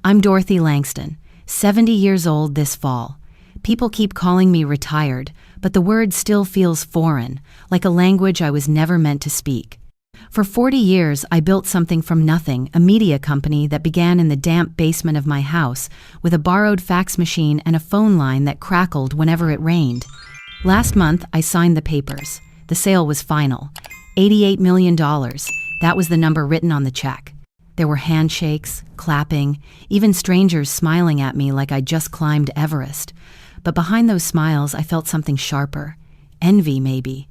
I'm Dorothy Langston, 70 years old this fall. People keep calling me retired, but the word still feels foreign, like a language I was never meant to speak. For 40 years, I built something from nothing, a media company that began in the damp basement of my house with a borrowed fax machine and a phone line that crackled whenever it rained. Last month, I signed the papers. The sale was final. $88 million. That was the number written on the check. There were handshakes, clapping, even strangers smiling at me like I'd just climbed Everest. But behind those smiles, I felt something sharper. Envy, maybe.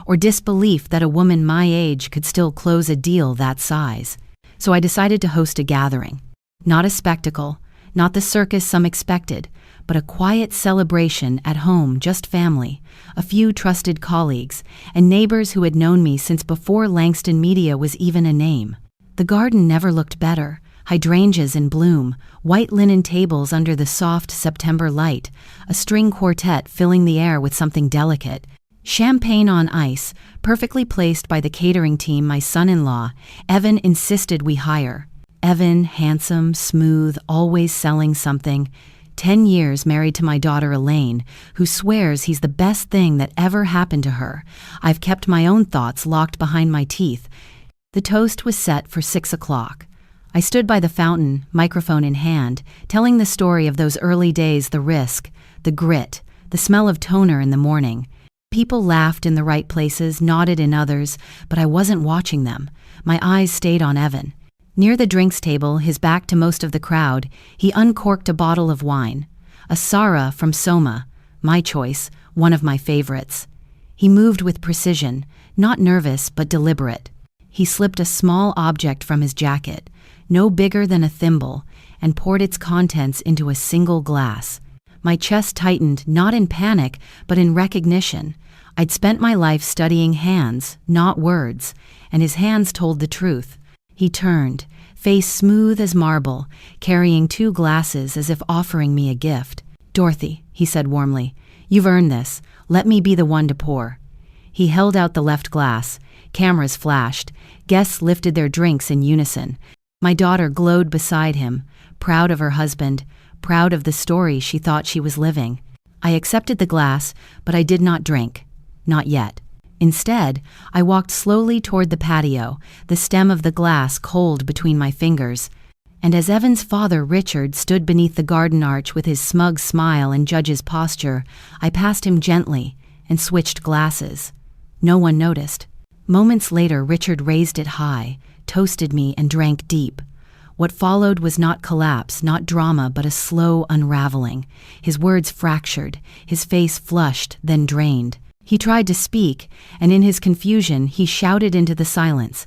Or disbelief that a woman my age could still close a deal that size. So I decided to host a gathering. Not a spectacle, not the circus some expected, but a quiet celebration at home, just family, a few trusted colleagues, and neighbors who had known me since before Langston Media was even a name. The garden never looked better. Hydrangeas in bloom, white linen tables under the soft September light, a string quartet filling the air with something delicate. Champagne on ice, perfectly placed by the catering team my son-in-law, Evan, insisted we hire. Evan, handsome, smooth, always selling something. 10 years married to my daughter Elaine, who swears he's the best thing that ever happened to her. I've kept my own thoughts locked behind my teeth. The toast was set for 6 o'clock. I stood by the fountain, microphone in hand, telling the story of those early days, the risk, the grit, the smell of toner in the morning. People laughed in the right places, nodded in others, but I wasn't watching them. My eyes stayed on Evan. Near the drinks table, his back to most of the crowd, he uncorked a bottle of wine. A Sara from Soma, my choice, one of my favorites. He moved with precision, not nervous but deliberate. He slipped a small object from his jacket, no bigger than a thimble, and poured its contents into a single glass. My chest tightened, not in panic, but in recognition. I'd spent my life studying hands, not words, and his hands told the truth. He turned, face smooth as marble, carrying 2 glasses as if offering me a gift. "Dorothy," he said warmly, "you've earned this. Let me be the one to pour." He held out the left glass. Cameras flashed. Guests lifted their drinks in unison. My daughter glowed beside him, proud of her husband, proud of the story she thought she was living. I accepted the glass, but I did not drink. Not yet. Instead, I walked slowly toward the patio, the stem of the glass cold between my fingers. And as Evan's father, Richard, stood beneath the garden arch with his smug smile and judge's posture, I passed him gently and switched glasses. No one noticed. Moments later, Richard raised it high, toasted me, and drank deep. What followed was not collapse, not drama, but a slow unraveling. His words fractured, his face flushed, then drained. He tried to speak, and in his confusion, he shouted into the silence.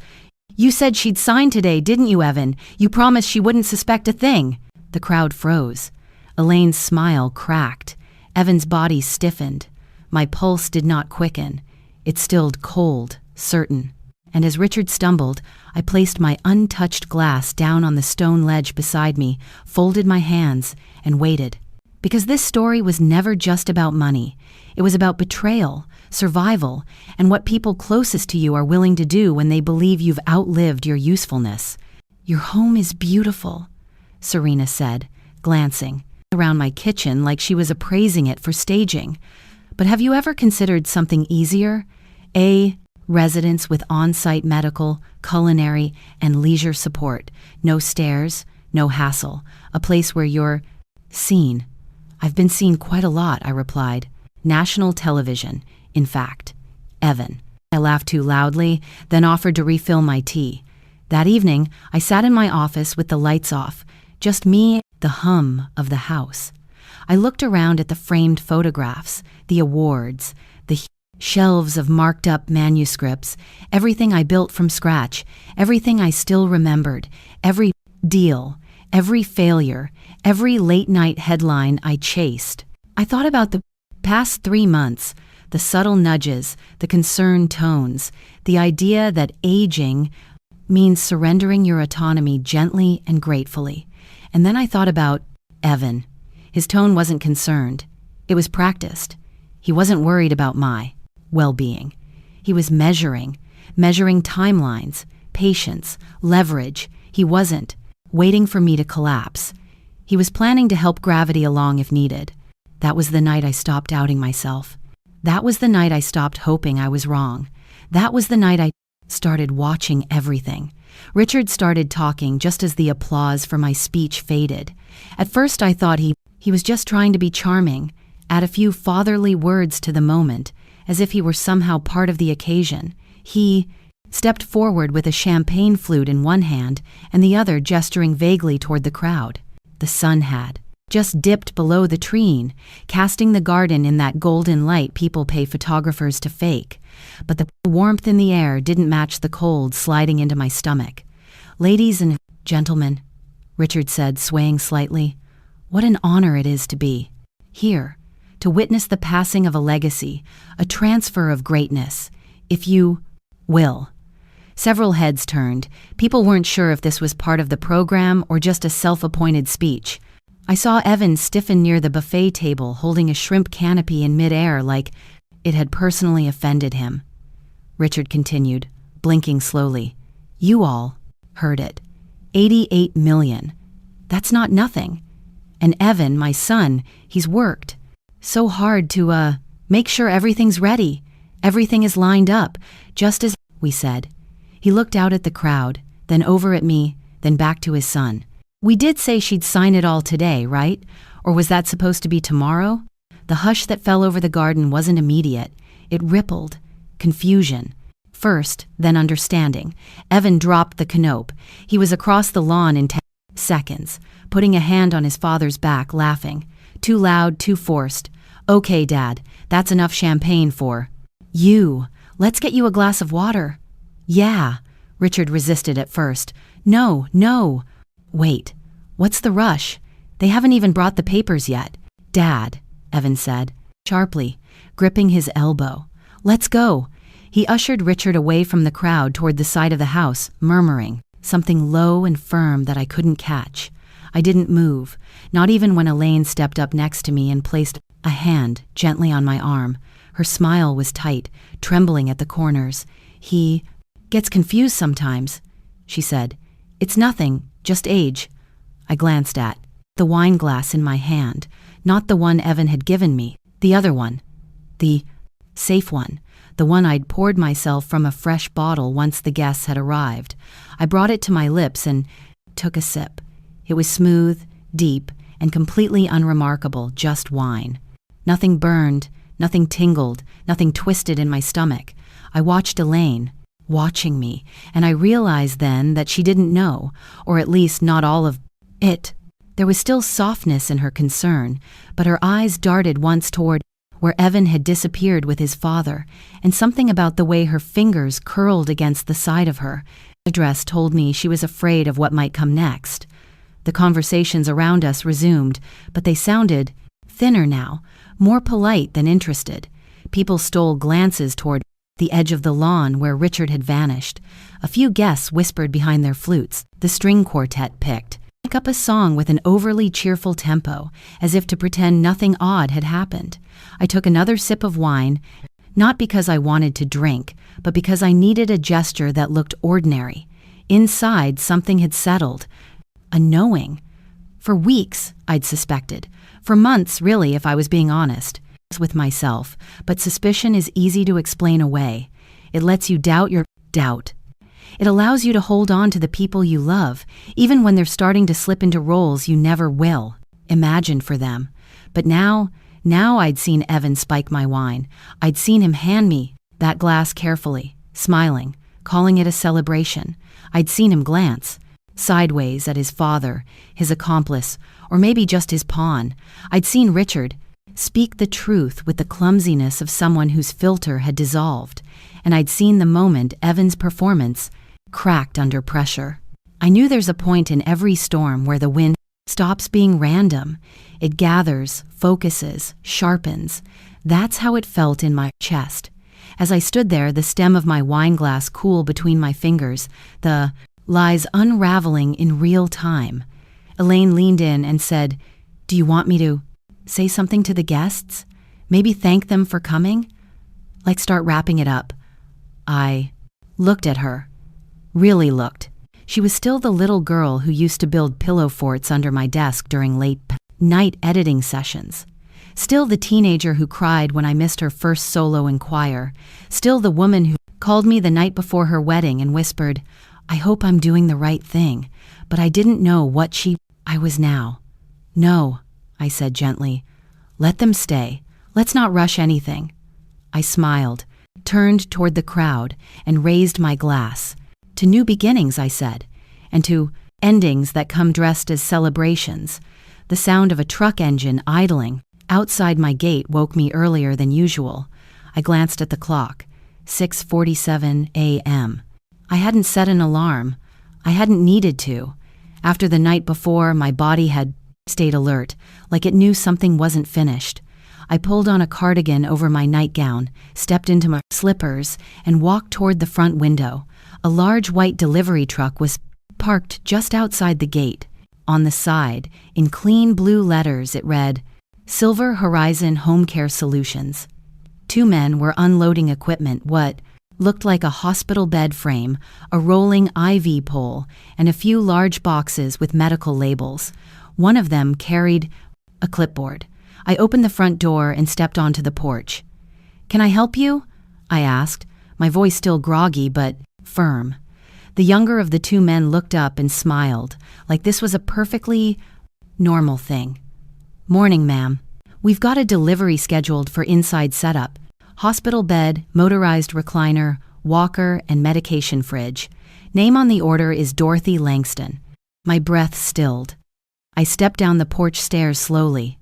"You said she'd sign today, didn't you, Evan? You promised she wouldn't suspect a thing." The crowd froze. Elaine's smile cracked. Evan's body stiffened. My pulse did not quicken. It stilled cold, certain. And as Richard stumbled, I placed my untouched glass down on the stone ledge beside me, folded my hands, and waited. Because this story was never just about money. It was about betrayal, survival, and what people closest to you are willing to do when they believe you've outlived your usefulness. "Your home is beautiful," Serena said, glancing around my kitchen like she was appraising it for staging. "But have you ever considered something easier? A residence with on-site medical, culinary, and leisure support. No stairs, no hassle. A place where you're seen." "I've been seen quite a lot," I replied. "National television, in fact." "Evan." I laughed too loudly, then offered to refill my tea. That evening, I sat in my office with the lights off, just me, the hum of the house. I looked around at the framed photographs, the awards, the shelves of marked-up manuscripts, everything I built from scratch, everything I still remembered, every deal, every failure, every late-night headline I chased. I thought about the past 3 months, the subtle nudges, the concerned tones, the idea that aging means surrendering your autonomy gently and gratefully. And then I thought about Evan. His tone wasn't concerned. It was practiced. He wasn't worried about my well-being. He was measuring timelines, patience, leverage. He wasn't waiting for me to collapse. He was planning to help gravity along if needed. That was the night I stopped doubting myself. That was the night I stopped hoping I was wrong. That was the night I started watching everything. Richard started talking just as the applause for my speech faded. At first I thought he was just trying to be charming, add a few fatherly words to the moment, as if he were somehow part of the occasion. He stepped forward with a champagne flute in one hand and the other gesturing vaguely toward the crowd. The sun had just dipped below the tree, casting the garden in that golden light people pay photographers to fake. But the warmth in the air didn't match the cold sliding into my stomach. "Ladies and gentlemen," Richard said, swaying slightly, "what an honor it is to be here, to witness the passing of a legacy, a transfer of greatness, if you will." Several heads turned. People weren't sure if this was part of the program or just a self-appointed speech. I saw Evan stiffen near the buffet table, holding a shrimp canopy in midair like it had personally offended him. Richard continued, blinking slowly. "You all heard it. 88 million. That's not nothing. And Evan, my son, he's worked so hard to, make sure everything's ready. Everything is lined up, just as we said." He looked out at the crowd, then over at me, then back to his son. "We did say she'd sign it all today, right? Or was that supposed to be tomorrow?" The hush that fell over the garden wasn't immediate. It rippled. Confusion. First, then understanding. Evan dropped the canope. He was across the lawn in 10 seconds, putting a hand on his father's back, laughing. Too loud, too forced. "Okay, Dad, that's enough champagne for you. Let's get you a glass of water." "Yeah," Richard resisted at first. "No, no." "Wait, what's the rush? They haven't even brought the papers yet." "Dad," Evan said, sharply, gripping his elbow. "Let's go." He ushered Richard away from the crowd toward the side of the house, murmuring something low and firm that I couldn't catch. I didn't move, not even when Elaine stepped up next to me and placed a hand gently on my arm. Her smile was tight, trembling at the corners. "He gets confused sometimes," she said. "It's nothing, just age." I glanced at the wine glass in my hand, not the one Evan had given me, the other one, the safe one, the one I'd poured myself from a fresh bottle once the guests had arrived. I brought it to my lips and took a sip. It was smooth, deep, and completely unremarkable, just wine. Nothing burned, nothing tingled, nothing twisted in my stomach. I watched Elaine, watching me, and I realized then that she didn't know, or at least not all of it. There was still softness in her concern, but her eyes darted once toward where Evan had disappeared with his father, and something about the way her fingers curled against the side of her dress told me she was afraid of what might come next. The conversations around us resumed, but they sounded thinner now, more polite than interested. People stole glances toward the edge of the lawn where Richard had vanished. A few guests whispered behind their flutes. The string quartet picked up a song with an overly cheerful tempo, as if to pretend nothing odd had happened. I took another sip of wine, not because I wanted to drink, but because I needed a gesture that looked ordinary. Inside, something had settled. A knowing. For weeks, I'd suspected. For months, really, if I was being honest with myself. But suspicion is easy to explain away. It lets you doubt your doubt. It allows you to hold on to the people you love, even when they're starting to slip into roles you never will imagine for them. But now I'd seen Evan spike my wine. I'd seen him hand me that glass carefully, smiling, calling it a celebration. I'd seen him glance sideways at his father, his accomplice, or maybe just his pawn. I'd seen Richard speak the truth with the clumsiness of someone whose filter had dissolved, and I'd seen the moment Evan's performance cracked under pressure. I knew there's a point in every storm where the wind stops being random. It gathers, focuses, sharpens. That's how it felt in my chest. As I stood there, the stem of my wine glass cool between my fingers, the lies unraveling in real time. Elaine leaned in and said, "Do you want me to say something to the guests? Maybe thank them for coming? Like start wrapping it up?" I looked at her. Really looked. She was still the little girl who used to build pillow forts under my desk during late night editing sessions. Still the teenager who cried when I missed her first solo in choir. Still the woman who called me the night before her wedding and whispered, "I hope I'm doing the right thing," but I didn't know what I was now. "No," I said gently. "Let them stay. Let's not rush anything." I smiled, turned toward the crowd, and raised my glass. "To new beginnings," I said, "and to endings that come dressed as celebrations." The sound of a truck engine idling outside my gate woke me earlier than usual. I glanced at the clock. 6:47 a.m. I hadn't set an alarm. I hadn't needed to. After the night before, my body had stayed alert, like it knew something wasn't finished. I pulled on a cardigan over my nightgown, stepped into my slippers, and walked toward the front window. A large white delivery truck was parked just outside the gate. On the side, in clean blue letters, it read, "Silver Horizon Home Care Solutions." Two men were unloading equipment, what looked like a hospital bed frame, a rolling IV pole, and a few large boxes with medical labels. One of them carried a clipboard. I opened the front door and stepped onto the porch. "Can I help you?" I asked, my voice still groggy but firm. The younger of the two men looked up and smiled, like this was a perfectly normal thing. "Morning, ma'am. We've got a delivery scheduled for inside setup. Hospital bed, motorized recliner, walker, and medication fridge. Name on the order is Dorothy Langston." My breath stilled. I stepped down the porch stairs slowly.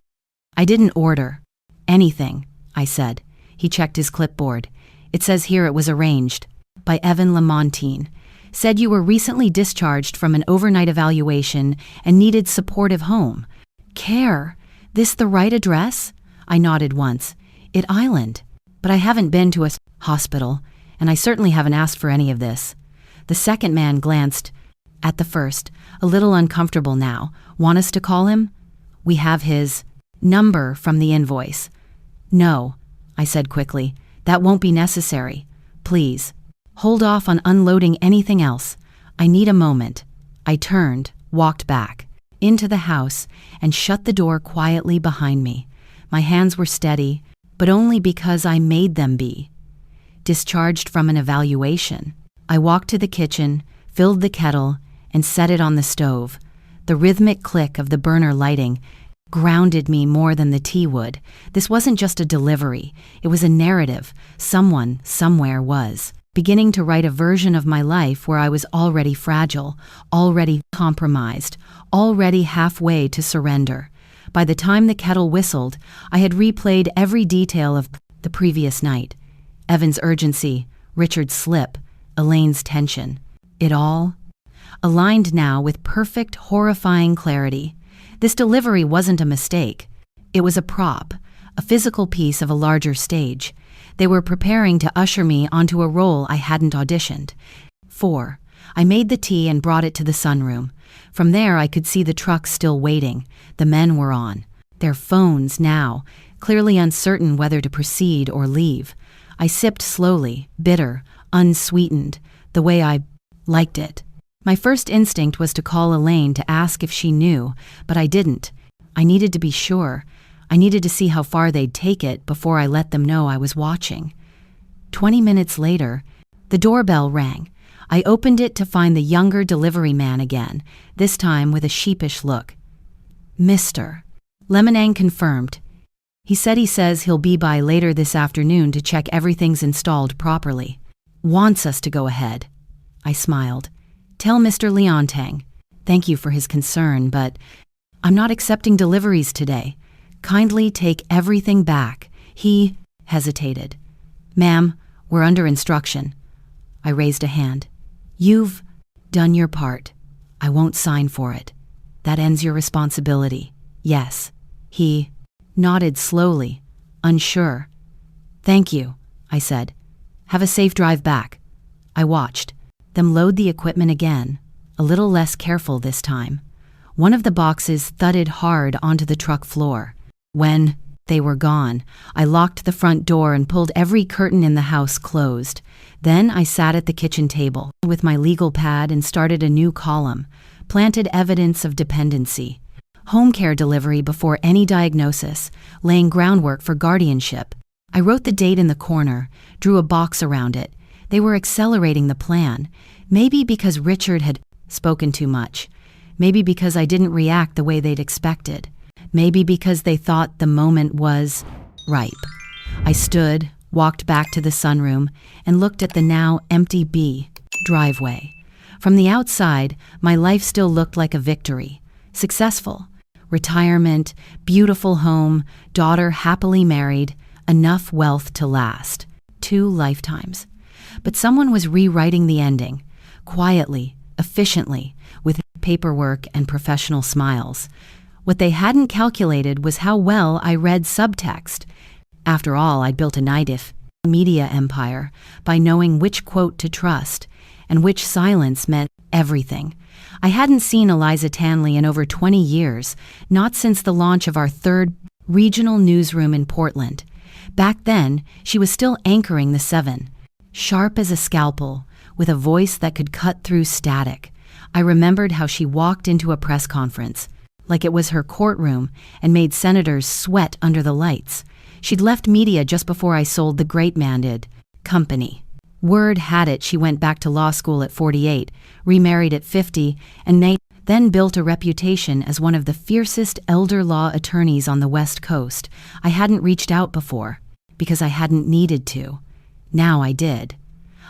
"I didn't order anything," I said. He checked his clipboard. "It says here it was arranged by Evan Lamontagne. Said you were recently discharged from an overnight evaluation and needed supportive home care. This the right address?" I nodded once. "It Island. But I haven't been to a hospital, and I certainly haven't asked for any of this." The second man glanced at the first, a little uncomfortable now. "Want us to call him?" "We have his number from the invoice." "No," I said quickly. "That won't be necessary. Please, hold off on unloading anything else. I need a moment." I turned, walked back into the house, and shut the door quietly behind me. My hands were steady, but only because I made them be. Discharged from an evaluation. I walked to the kitchen, filled the kettle, and set it on the stove. The rhythmic click of the burner lighting grounded me more than the tea would. This wasn't just a delivery. It was a narrative. Someone, somewhere was beginning to write a version of my life where I was already fragile, already compromised, already halfway to surrender. By the time the kettle whistled, I had replayed every detail of the previous night. Evan's urgency, Richard's slip, Elaine's tension. It all aligned now with perfect, horrifying clarity. This delivery wasn't a mistake. It was a prop, a physical piece of a larger stage. They were preparing to usher me onto a role I hadn't auditioned for. I made the tea and brought it to the sunroom. From there, I could see the truck still waiting. The men were on their phones now, clearly uncertain whether to proceed or leave. I sipped slowly, bitter, unsweetened, the way I liked it. My first instinct was to call Elaine to ask if she knew, but I didn't. I needed to be sure. I needed to see how far they'd take it before I let them know I was watching. 20 minutes later, the doorbell rang. I opened it to find the younger delivery man again, this time with a sheepish look. "Mr. Lemonang confirmed. He says he'll be by later this afternoon to check everything's installed properly. Wants us to go ahead." I smiled. "Tell Mr. Leontang, thank you for his concern, but I'm not accepting deliveries today. Kindly take everything back." He hesitated. "Ma'am, we're under instruction." I raised a hand. "You've done your part. I won't sign for it. That ends your responsibility." "Yes." He nodded slowly, unsure. "Thank you," I said. "Have a safe drive back." I watched them load the equipment again, a little less careful this time. One of the boxes thudded hard onto the truck floor. When They were gone. I locked the front door and pulled every curtain in the house closed. Then I sat at the kitchen table with my legal pad and started a new column. Planted evidence of dependency. Home care delivery before any diagnosis, laying groundwork for guardianship. I wrote the date in the corner, drew a box around it. They were accelerating the plan. Maybe because Richard had spoken too much. Maybe because I didn't react the way they'd expected. Maybe because they thought the moment was ripe. I stood, walked back to the sunroom, and looked at the now empty driveway. From the outside, my life still looked like a victory. Successful. Retirement, beautiful home, daughter happily married, enough wealth to last. 2 lifetimes. But someone was rewriting the ending. Quietly, efficiently, with paperwork and professional smiles. What they hadn't calculated was how well I read subtext. After all, I'd built a native media empire by knowing which quote to trust and which silence meant everything. I hadn't seen Eliza Tanley in over 20 years, not since the launch of our 3rd regional newsroom in Portland. Back then, she was still anchoring the 7, sharp as a scalpel, with a voice that could cut through static. I remembered how she walked into a press conference, like it was her courtroom, and made senators sweat under the lights. She'd left media just before I sold the Great Manded company. Word had it she went back to law school at 48, remarried at 50, and then built a reputation as one of the fiercest elder law attorneys on the West Coast. I hadn't reached out before, because I hadn't needed to. Now I did.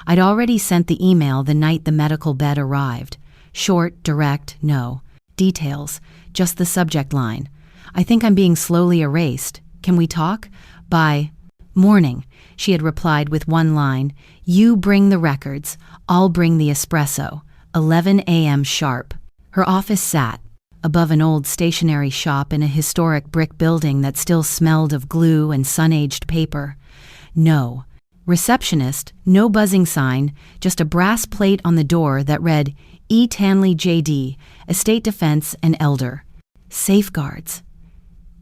I'd already sent the email the night the medical bed arrived. Short, direct, no details, just the subject line. I think I'm being slowly erased. Can we talk? By morning, she had replied with one line. You bring the records, I'll bring the espresso. 11 a.m. sharp. Her office sat above an old stationery shop in a historic brick building that still smelled of glue and sun-aged paper. No receptionist, no buzzing sign, just a brass plate on the door that read E. Tanley J.D., Estate Defense and Elder. Safeguards.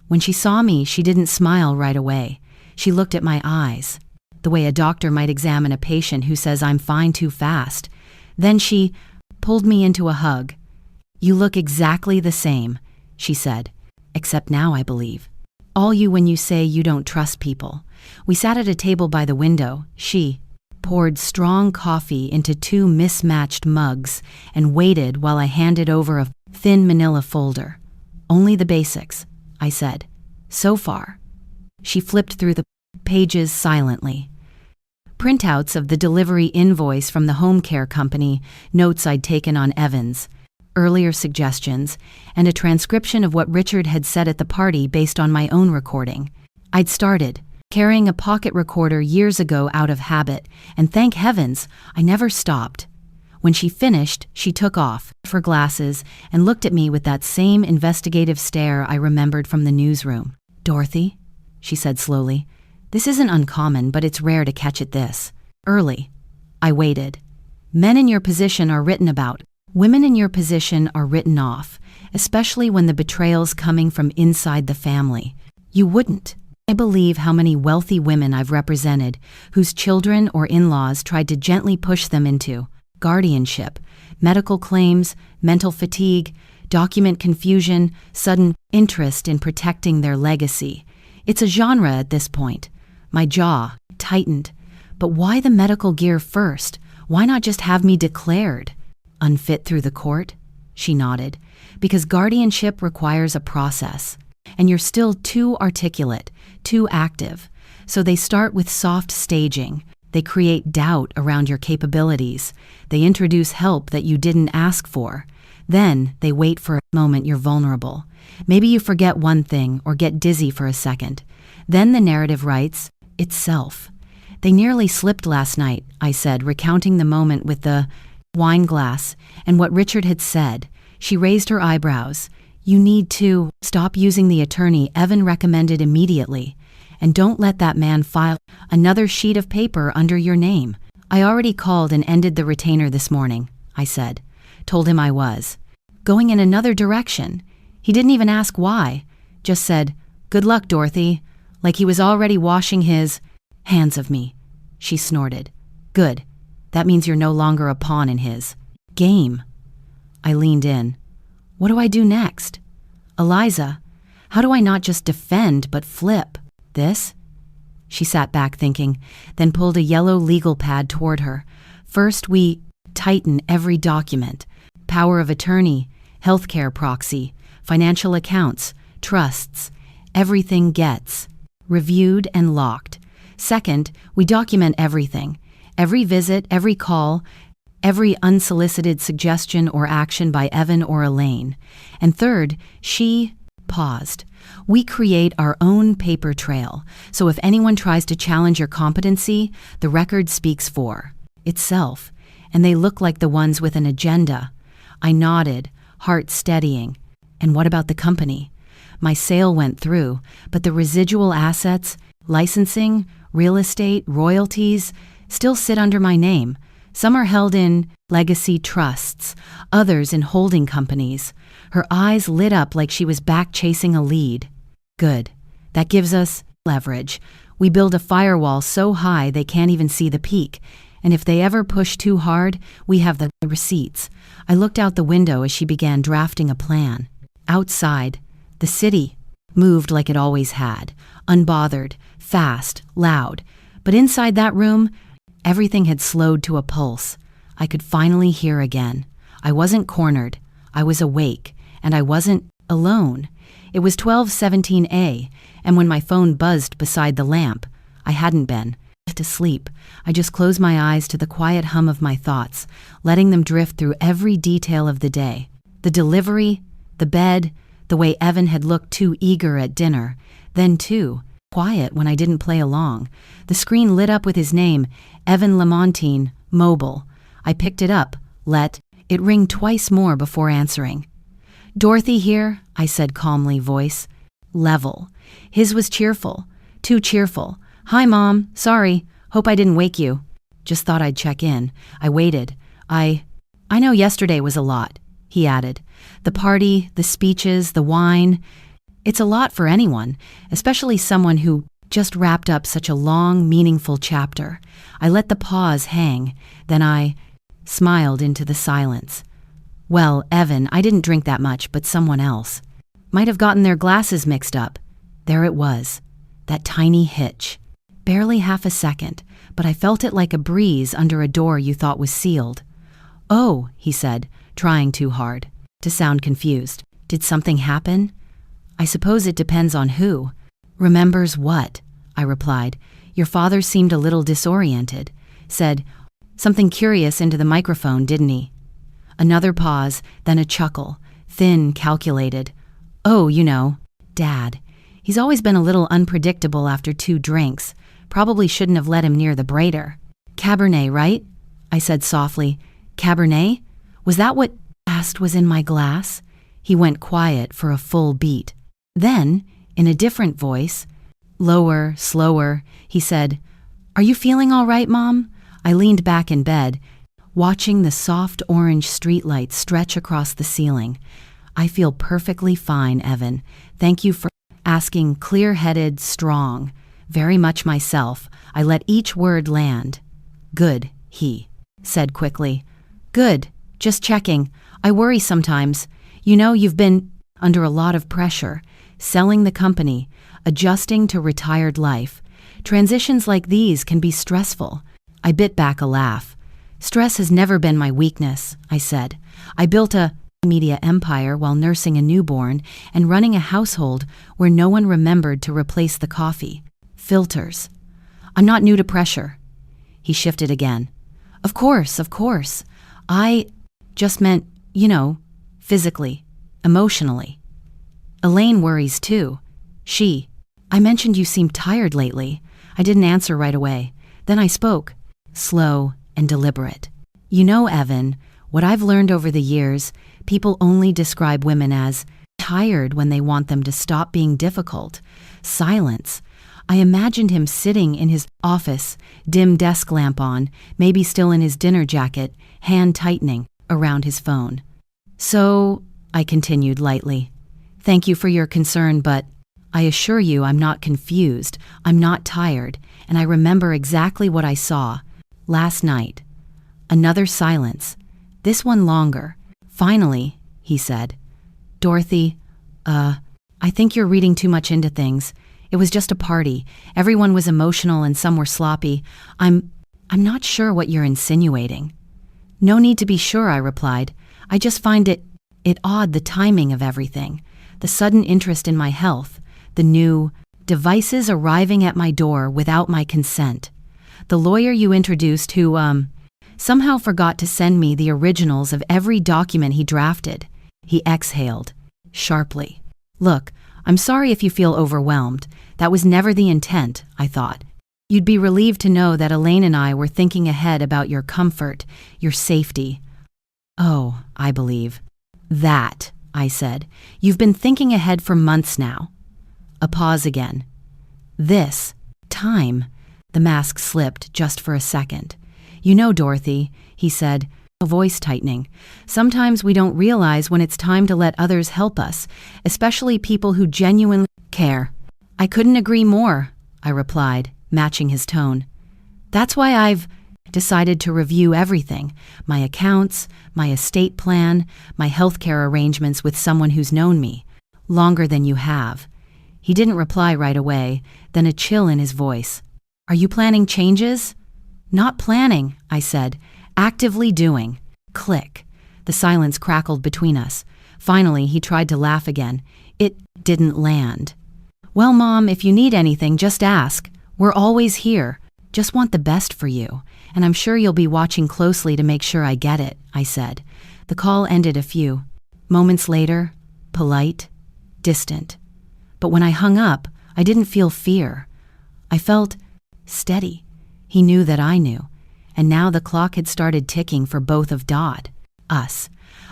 When she saw me, she didn't smile right away. She looked at my eyes, the way a doctor might examine a patient who says I'm fine too fast. Then she pulled me into a hug. You look exactly the same, she said, except now I believe. All you when you say you don't trust people. We sat at a table by the window. She poured strong coffee into 2 mismatched mugs and waited while I handed over a thin manila folder. Only the basics, I said. So far. She flipped through the pages silently. Printouts of the delivery invoice from the home care company, notes I'd taken on Evans, earlier suggestions, and a transcription of what Richard had said at the party based on my own recording. I'd started carrying a pocket recorder years ago out of habit, and thank heavens, I never stopped. When she finished, she took off her glasses and looked at me with that same investigative stare I remembered from the newsroom. Dorothy, she said slowly, this isn't uncommon, but it's rare to catch it this early. I waited. Men in your position are written about. Women in your position are written off, especially when the betrayal's coming from inside the family. You wouldn't. I believe how many wealthy women I've represented whose children or in-laws tried to gently push them into guardianship, medical claims, mental fatigue, document confusion, sudden interest in protecting their legacy. It's a genre at this point. My jaw tightened. But why the medical gear first? Why not just have me declared unfit through the court? She nodded. Because guardianship requires a process. And you're still too articulate, too active. So they start with soft staging. They create doubt around your capabilities. They introduce help that you didn't ask for. Then they wait for a moment you're vulnerable. Maybe you forget one thing or get dizzy for a second. Then the narrative writes itself. They nearly slipped last night, I said, recounting the moment with the wine glass and what Richard had said. She raised her eyebrows. You need to stop using the attorney Evan recommended immediately. And don't let that man file another sheet of paper under your name. I already called and ended the retainer this morning, I said. Told him I was going in another direction. He didn't even ask why. Just said, good luck, Dorothy. like he was already washing his hands of me. She snorted. Good. That means you're no longer a pawn in his game. I leaned in. What do I do next? Eliza, how do I not just defend but flip? This? She sat back thinking, then pulled a yellow legal pad toward her. First, we tighten every document. Power of attorney, healthcare proxy, financial accounts, trusts. Everything gets reviewed and locked. Second, we document everything. Every visit, every call, every unsolicited suggestion or action by Evan or Elaine. And third, she paused. We create our own paper trail, so if anyone tries to challenge your competency, the record speaks for itself, and they look like the ones with an agenda. I nodded, heart steadying. And what about the company? My sale went through, but the residual assets, licensing, real estate, royalties, still sit under my name. Some are held in legacy trusts, others in holding companies. Her eyes lit up like she was back chasing a lead. Good. That gives us leverage. We build a firewall so high they can't even see the peak. And if they ever push too hard, we have the receipts. I looked out the window as she began drafting a plan. Outside, the city moved like it always had, unbothered, fast, loud. But inside that room, everything had slowed to a pulse. I could finally hear again. I wasn't cornered. I was awake, and I wasn't alone. It was 12:17 a, and when my phone buzzed beside the lamp, I hadn't been to sleep. I just closed my eyes to the quiet hum of my thoughts, letting them drift through every detail of the day. The delivery, the bed, the way Evan had looked too eager at dinner, then too quiet when I didn't play along. The screen lit up with his name, Evan Lamontagne, mobile. I picked it up, let it ring twice more before answering. Dorothy here, I said calmly, voice level. His was cheerful, too cheerful. Hi, Mom, sorry, hope I didn't wake you. Just thought I'd check in. I waited. I know yesterday was a lot, he added. The party, the speeches, the wine. It's a lot for anyone, especially someone who just wrapped up such a long, meaningful chapter. I let the pause hang, then I smiled into the silence. Well, Evan, I didn't drink that much, but someone else might have gotten their glasses mixed up. There it was, that tiny hitch. Barely half a second, but I felt it like a breeze under a door you thought was sealed. Oh, he said, trying too hard to sound confused. Did something happen? I suppose it depends on who. Remembers what? I replied. Your father seemed a little disoriented. Said something curious into the microphone, didn't he? Another pause, then a chuckle, thin, calculated. Oh, you know, Dad. He's always been a little unpredictable after 2 drinks. Probably shouldn't have let him near the braider. Cabernet, right? I said softly. Cabernet? Was that what last was in my glass? He went quiet for a full beat. Then, in a different voice, lower, slower, he said, Are you feeling all right, Mom? I leaned back in bed, watching the soft orange streetlights stretch across the ceiling. I feel perfectly fine, Evan. Thank you for asking. Clear-headed, strong. Very much myself. I let each word land. Good, he said quickly. Good. Just checking. I worry sometimes. You know, you've been under a lot of pressure. Selling the company, adjusting to retired life. Transitions like these can be stressful. I bit back a laugh. Stress has never been my weakness, I said. I built a media empire while nursing a newborn and running a household where no one remembered to replace the coffee. Filters. I'm not new to pressure. He shifted again. Of course. I just meant, physically, emotionally. Elaine worries too. I mentioned you seemed tired lately. I didn't answer right away. Then I spoke, slow and deliberate. You know, Evan, what I've learned over the years, people only describe women as tired when they want them to stop being difficult. Silence. I imagined him sitting in his office, dim desk lamp on, maybe still in his dinner jacket, hand tightening around his phone. So, I continued lightly, thank you for your concern, but I assure you I'm not confused, I'm not tired, and I remember exactly what I saw. Last night. Another silence. This one longer. Finally, he said. Dorothy, I think you're reading too much into things. It was just a party. Everyone was emotional and some were sloppy. I'm not sure what you're insinuating. No need to be sure, I replied. I just find it odd, the timing of everything. The sudden interest in my health. The new devices arriving at my door without my consent. The lawyer you introduced who, somehow forgot to send me the originals of every document he drafted. He exhaled, sharply. Look, I'm sorry if you feel overwhelmed. That was never the intent, I thought. You'd be relieved to know that Elaine and I were thinking ahead about your comfort, your safety. Oh, I believe. That, I said. You've been thinking ahead for months now. A pause again. This time. The mask slipped just for a second. You know, Dorothy, he said, a voice tightening. Sometimes we don't realize when it's time to let others help us, especially people who genuinely care. I couldn't agree more, I replied, matching his tone. That's why I've decided to review everything, my accounts, my estate plan, my healthcare arrangements with someone who's known me longer than you have. He didn't reply right away, then a chill in his voice. Are you planning changes? Not planning, I said. Actively doing. Click. The silence crackled between us. Finally, he tried to laugh again. It didn't land. Well, Mom, if you need anything, just ask. We're always here. Just want the best for you. And I'm sure you'll be watching closely to make sure I get it, I said. The call ended a few moments later, polite, distant. But when I hung up, I didn't feel fear. I felt steady. He knew that I knew. And now the clock had started ticking for both of us.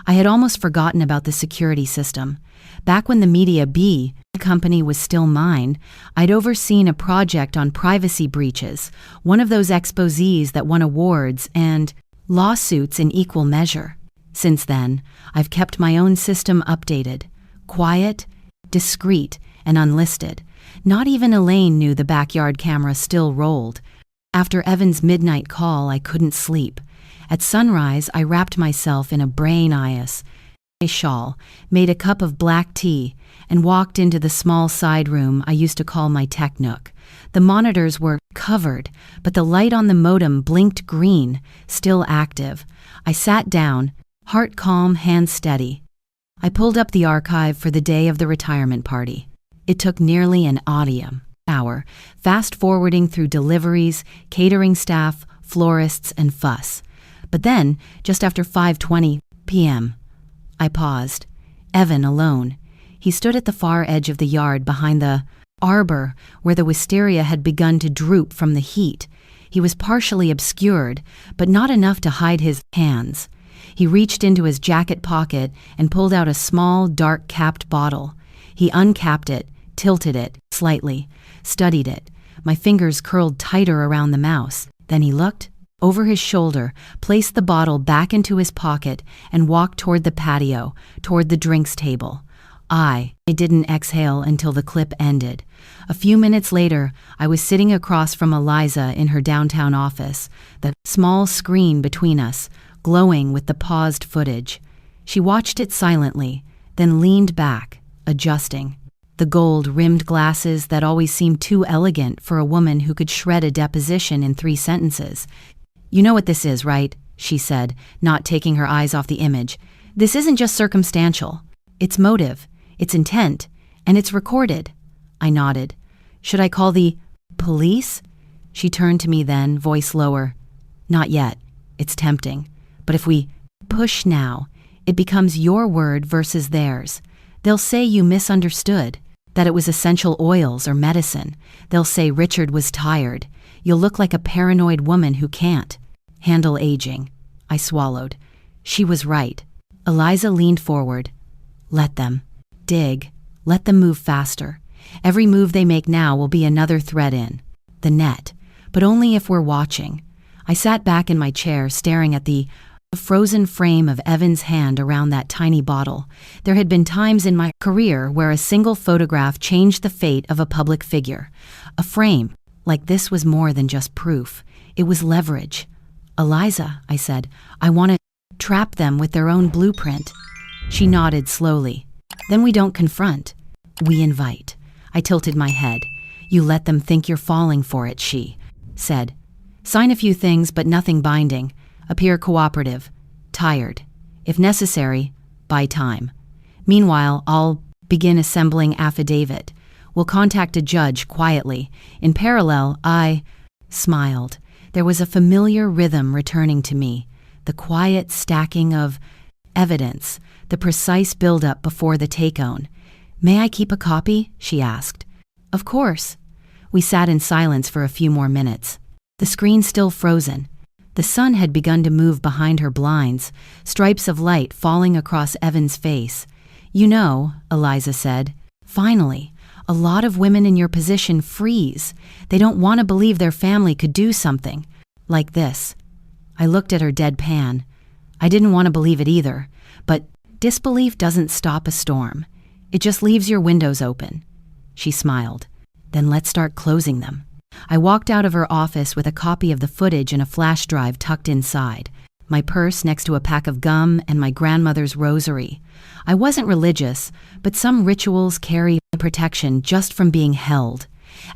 I had almost forgotten about the security system. Back when the Media B company was still mine, I'd overseen a project on privacy breaches, one of those exposés that won awards and lawsuits in equal measure. Since then, I've kept my own system updated, quiet, discreet, and unlisted. Not even Elaine knew the backyard camera still rolled. After Evan's midnight call, I couldn't sleep. At sunrise, I wrapped myself in a a shawl, made a cup of black tea, and walked into the small side room I used to call my tech nook. The monitors were covered, but the light on the modem blinked green, still active. I sat down, heart calm, hands steady. I pulled up the archive for the day of the retirement party. It took nearly an hour, fast-forwarding through deliveries, catering staff, florists, and fuss. But then, just after 5:20 p.m., I paused. Evan alone. He stood at the far edge of the yard behind the arbor where the wisteria had begun to droop from the heat. He was partially obscured, but not enough to hide his hands. He reached into his jacket pocket and pulled out a small, dark-capped bottle. He uncapped it, tilted it slightly, studied it. My fingers curled tighter around the mouse. Then he looked over his shoulder, placed the bottle back into his pocket, and walked toward the patio, toward the drinks table. I didn't exhale until the clip ended. A few minutes later, I was sitting across from Eliza in her downtown office, the small screen between us, glowing with the paused footage. She watched it silently, then leaned back, adjusting. The gold-rimmed glasses that always seemed too elegant for a woman who could shred a deposition in 3 sentences. You know what this is, right? She said, not taking her eyes off the image. This isn't just circumstantial. It's motive, it's intent, and it's recorded. I nodded. Should I call the police? She turned to me then, voice lower. Not yet. It's tempting. But if we push now, it becomes your word versus theirs. They'll say you misunderstood, that it was essential oils or medicine. They'll say Richard was tired. You'll look like a paranoid woman who can't handle aging. I swallowed. She was right. Eliza leaned forward. Let them dig. Let them move faster. Every move they make now will be another thread in the net, but only if we're watching. I sat back in my chair staring at the the frozen frame of Evan's hand around that tiny bottle. There had been times in my career where a single photograph changed the fate of a public figure. A frame like this was more than just proof. It was leverage. "Eliza," I said, "I want to trap them with their own blueprint." She nodded slowly. "Then we don't confront. We invite." I tilted my head. "You let them think you're falling for it," she said. "Sign a few things, but nothing binding. Appear cooperative. Tired. If necessary, buy time. Meanwhile, I'll begin assembling affidavit. We'll contact a judge quietly. In parallel, I smiled. There was a familiar rhythm returning to me. The quiet stacking of evidence, the precise build-up before the take-on. "May I keep a copy?" she asked. "Of course." We sat in silence for a few more minutes. The screen still frozen. The sun had begun to move behind her blinds, stripes of light falling across Evan's face. "You know," Eliza said, "finally, a lot of women in your position freeze. They don't want to believe their family could do something like this." I looked at her deadpan. I didn't want to believe it either, but disbelief doesn't stop a storm. It just leaves your windows open. She smiled. "Then let's start closing them." I walked out of her office with a copy of the footage and a flash drive tucked inside, my purse next to a pack of gum and my grandmother's rosary. I wasn't religious, but some rituals carry protection just from being held.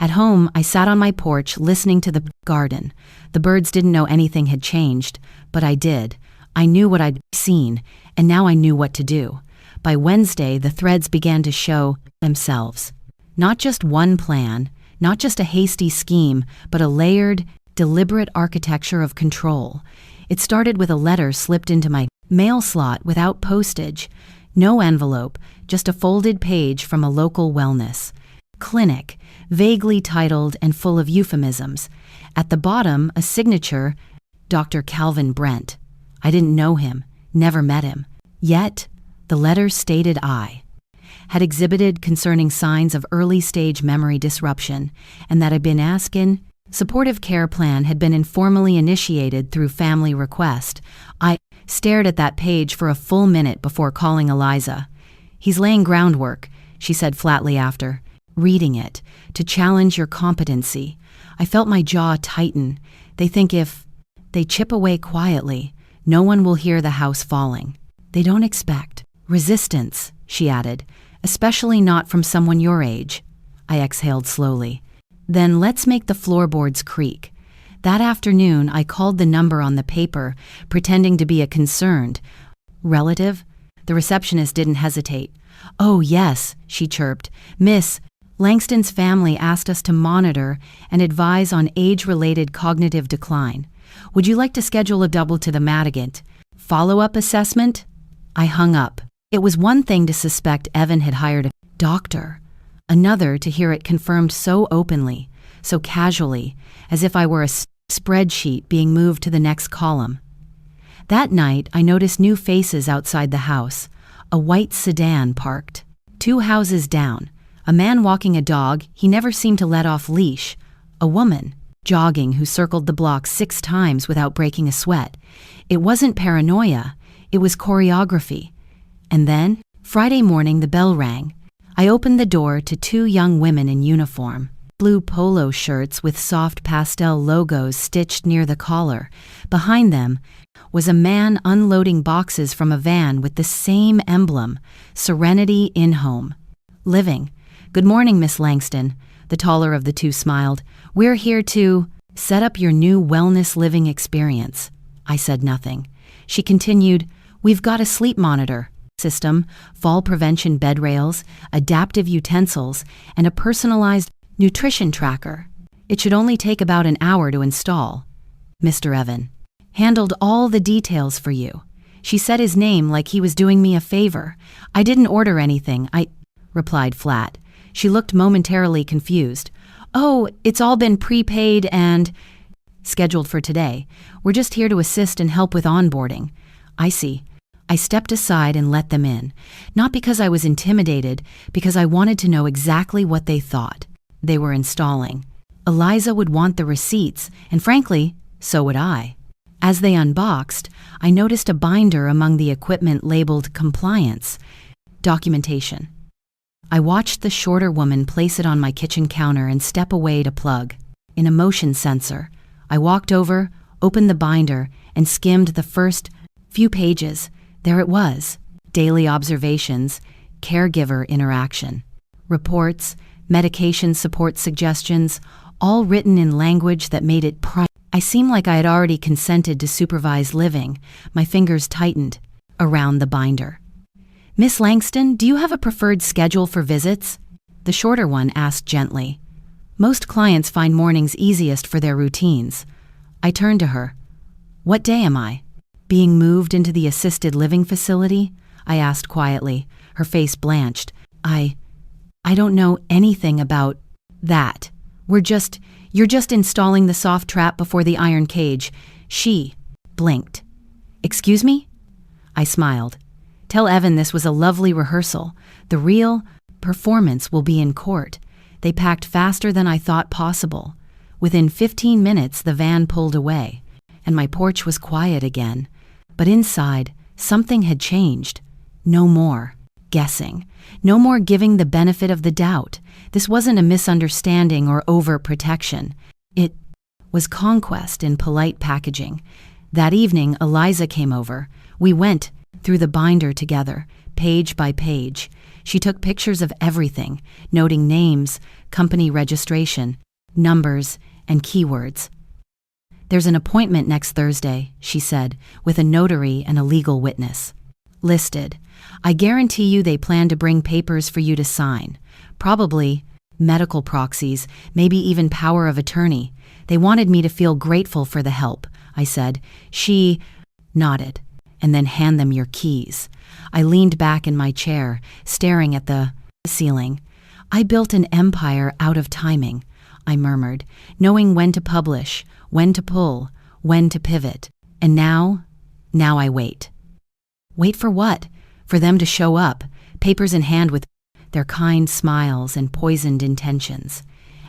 At home, I sat on my porch listening to the garden. The birds didn't know anything had changed, but I did. I knew what I'd seen, and now I knew what to do. By Wednesday, the threads began to show themselves. Not just one plan, not just a hasty scheme, but a layered, deliberate architecture of control. It started with a letter slipped into my mail slot without postage. No envelope, just a folded page from a local wellness clinic, vaguely titled and full of euphemisms. At the bottom, a signature, Dr. Calvin Brent. I didn't know him, never met him. Yet, the letter stated I had exhibited concerning signs of early-stage memory disruption, and that I'd been asking. Supportive care plan had been informally initiated through family request. I stared at that page for a full minute before calling Eliza. "He's laying groundwork," she said flatly after, reading it, "to challenge your competency." I felt my jaw tighten. They think if they chip away quietly, no one will hear the house falling. They don't expect resistance, she added, especially not from someone your age. I exhaled slowly. "Then let's make the floorboards creak." That afternoon, I called the number on the paper, pretending to be a concerned relative. The receptionist didn't hesitate. "Oh, yes," she chirped. "Miss Langston's family asked us to monitor and advise on age-related cognitive decline. Would you like to schedule a double to the Madigan follow-up assessment?" I hung up. It was one thing to suspect Evan had hired a doctor, another to hear it confirmed so openly, so casually, as if I were a spreadsheet being moved to the next column. That night, I noticed new faces outside the house. A white sedan parked 2 houses down. A man walking a dog he never seemed to let off leash. A woman jogging who circled the block 6 times without breaking a sweat. It wasn't paranoia, it was choreography. And then, Friday morning, the bell rang. I opened the door to 2 young women in uniform, blue polo shirts with soft pastel logos stitched near the collar. Behind them was a man unloading boxes from a van with the same emblem, Serenity In-Home Living. "Good morning, Miss Langston," the taller of the 2 smiled. "We're here to set up your new wellness living experience." I said nothing. She continued, "We've got a sleep monitor system, fall prevention bed rails, adaptive utensils, and a personalized nutrition tracker. It should only take about an hour to install. Mr. Evan handled all the details for you." She said his name like he was doing me a favor. "I didn't order anything," I replied flat. She looked momentarily confused. "Oh, it's all been prepaid and scheduled for today. We're just here to assist and help with onboarding." "I see." I stepped aside and let them in, not because I was intimidated, because I wanted to know exactly what they thought they were installing. Eliza would want the receipts, and frankly, so would I. As they unboxed, I noticed a binder among the equipment labeled compliance documentation. I watched the shorter woman place it on my kitchen counter and step away to plug in a motion sensor. I walked over, opened the binder, and skimmed the first few pages. There it was: daily observations, caregiver interaction, reports, medication support suggestions, all written in language that made it I seemed like I had already consented to supervised living. My fingers tightened around the binder. "Miss Langston, do you have a preferred schedule for visits?" The shorter one asked gently. "Most clients find mornings easiest for their routines." I turned to her. "What day am I being moved into the assisted living facility?" I asked quietly. Her face blanched. I don't know anything about that. You're just installing the soft trap before the iron cage." She blinked. "Excuse me?" I smiled. "Tell Evan this was a lovely rehearsal. The real performance will be in court." They packed faster than I thought possible. Within 15 minutes, the van pulled away, and my porch was quiet again. But inside, something had changed. No more guessing. No more giving the benefit of the doubt. This wasn't a misunderstanding or overprotection. It was conquest in polite packaging. That evening, Eliza came over. We went through the binder together, page by page. She took pictures of everything, noting names, company registration, numbers, and keywords. "There's an appointment next Thursday," she said, "with a notary and a legal witness. Listed. I guarantee you they plan to bring papers for you to sign. Probably medical proxies, maybe even power of attorney. They wanted me to feel grateful for the help," I said. She nodded. "And then hand them your keys." I leaned back in my chair, staring at the ceiling. "I built an empire out of timing," I murmured, "knowing when to publish, when to pull, when to pivot. And now I wait." Wait for what? For them to show up, papers in hand with their kind smiles and poisoned intentions.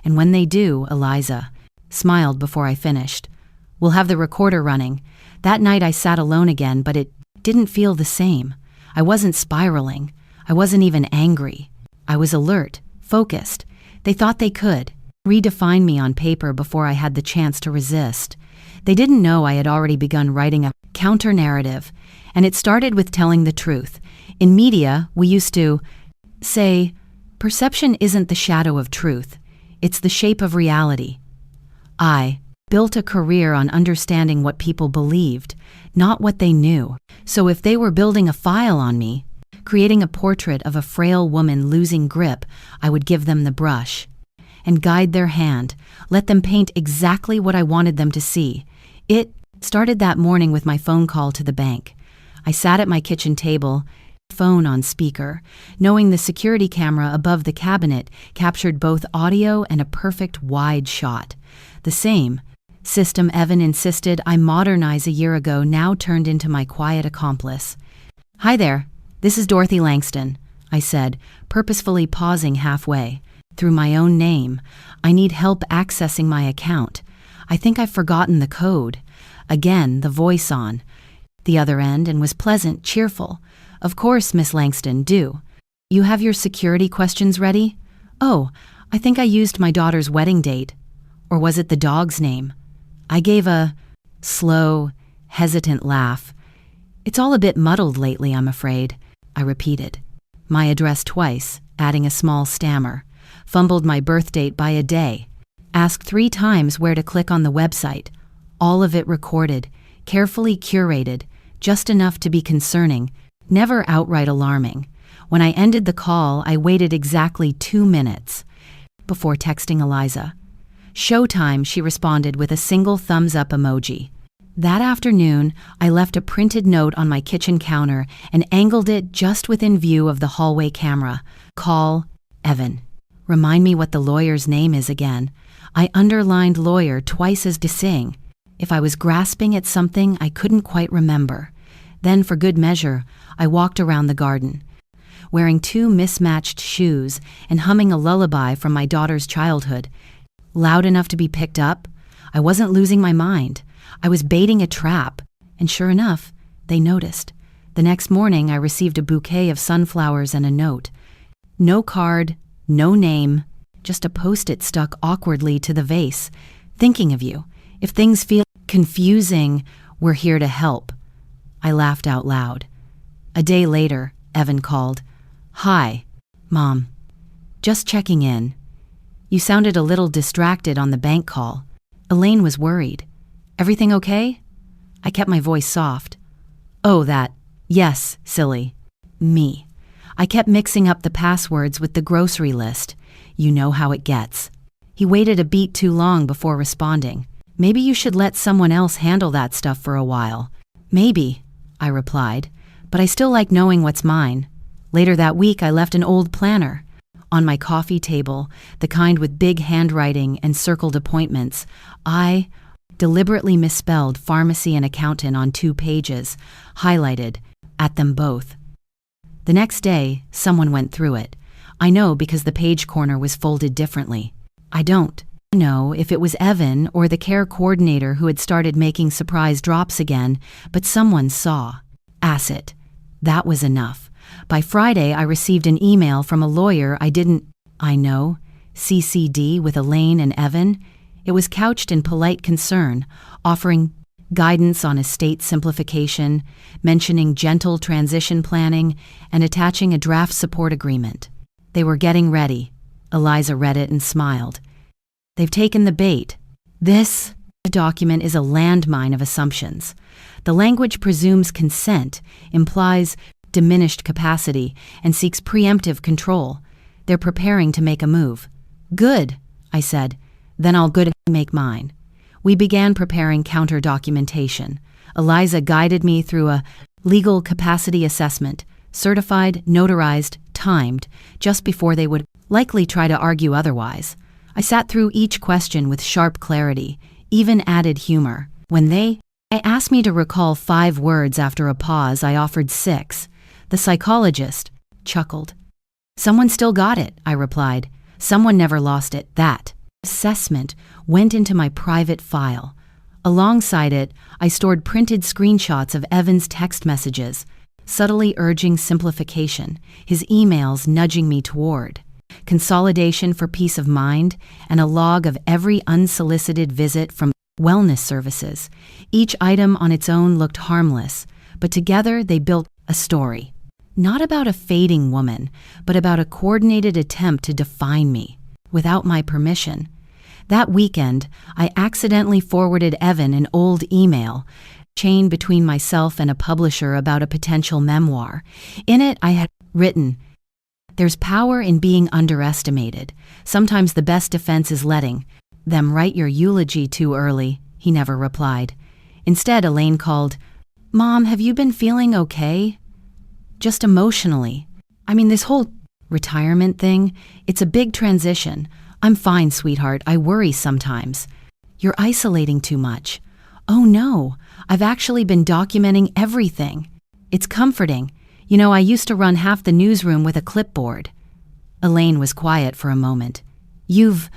And when they do, Eliza smiled before I finished. "We'll have the recorder running." That night I sat alone again, but it didn't feel the same. I wasn't spiraling. I wasn't even angry. I was alert, focused. They thought they could redefine me on paper before I had the chance to resist. They didn't know I had already begun writing a counter-narrative, and it started with telling the truth. In media, we used to say, "Perception isn't the shadow of truth. It's the shape of reality." I built a career on understanding what people believed, not what they knew. So if they were building a file on me, creating a portrait of a frail woman losing grip, I would give them the brush and guide their hand, let them paint exactly what I wanted them to see. It started that morning with my phone call to the bank. I sat at my kitchen table, phone on speaker, knowing the security camera above the cabinet captured both audio and a perfect wide shot. The same system Evan insisted I modernize a year ago now turned into my quiet accomplice. "Hi there, this is Dorothy Langston," I said, purposefully pausing halfway. "Through my own name, I need help accessing my account. I think I've forgotten the code." Again, the voice on the other end, and was pleasant, cheerful. "Of course, Miss Langston, do. You have your security questions ready?" "Oh, I think I used my daughter's wedding date. Or was it the dog's name?" I gave a slow, hesitant laugh. "It's all a bit muddled lately, I'm afraid," I repeated. My address twice, adding a small stammer. Fumbled my birth date by a day. Asked 3 times where to click on the website. All of it recorded, carefully curated, just enough to be concerning, never outright alarming. When I ended the call, I waited exactly 2 minutes before texting Eliza. "Showtime," she responded with a single thumbs-up emoji. That afternoon, I left a printed note on my kitchen counter and angled it just within view of the hallway camera. "Call Evan. Remind me what the lawyer's name is again." I underlined lawyer twice as dissing. If I was grasping at something I couldn't quite remember. Then, for good measure, I walked around the garden, wearing 2 mismatched shoes and humming a lullaby from my daughter's childhood. Loud enough to be picked up? I wasn't losing my mind. I was baiting a trap, and sure enough, they noticed. The next morning, I received a bouquet of sunflowers and a note. No card, no name, just a post-it stuck awkwardly to the vase. Thinking of you. If things feel confusing, we're here to help. I laughed out loud. A day later, Evan called. Hi, Mom. Just checking in. You sounded a little distracted on the bank call. Elaine was worried. Everything okay? I kept my voice soft. Oh, that. Yes, silly. Me. I kept mixing up the passwords with the grocery list. You know how it gets. He waited a beat too long before responding. Maybe you should let someone else handle that stuff for a while. Maybe, I replied, but I still like knowing what's mine. Later that week, I left an old planner. On my coffee table, the kind with big handwriting and circled appointments, I deliberately misspelled pharmacy and accountant on 2 pages, highlighted at them both. The next day, someone went through it. I know because the page corner was folded differently. I don't know if it was Evan or the care coordinator who had started making surprise drops again, but someone saw. Asset. That was enough. By Friday, I received an email from a lawyer I know, CCD with Elaine and Evan. It was couched in polite concern, offering guidance on estate simplification, mentioning gentle transition planning, and attaching a draft support agreement. They were getting ready. Eliza read it and smiled. They've taken the bait. This document is a landmine of assumptions. The language presumes consent, implies diminished capacity, and seeks preemptive control. They're preparing to make a move. Good, I said. Then I'll make mine. We began preparing counter-documentation. Eliza guided me through a legal capacity assessment, certified, notarized, timed, just before they would likely try to argue otherwise. I sat through each question with sharp clarity, even added humor. When they asked me to recall 5 words after a pause, I offered 6. The psychologist chuckled. Someone still got it, I replied. Someone never lost it. That assessment went into my private file. Alongside it, I stored printed screenshots of Evan's text messages, subtly urging simplification, his emails nudging me toward consolidation for peace of mind, and a log of every unsolicited visit from wellness services. Each item on its own looked harmless, but together they built a story. Not about a fading woman, but about a coordinated attempt to define me, without my permission. That weekend, I accidentally forwarded Evan an old email, chain between myself and a publisher about a potential memoir. In it, I had written, "There's power in being underestimated. Sometimes the best defense is letting them write your eulogy too early." He never replied. Instead, Elaine called, "Mom, have you been feeling okay?" Just emotionally. I mean, this whole retirement thing, it's a big transition. I'm fine, sweetheart. I worry sometimes. You're isolating too much. Oh no, I've actually been documenting everything. It's comforting. You know, I used to run half the newsroom with a clipboard. Elaine was quiet for a moment. You've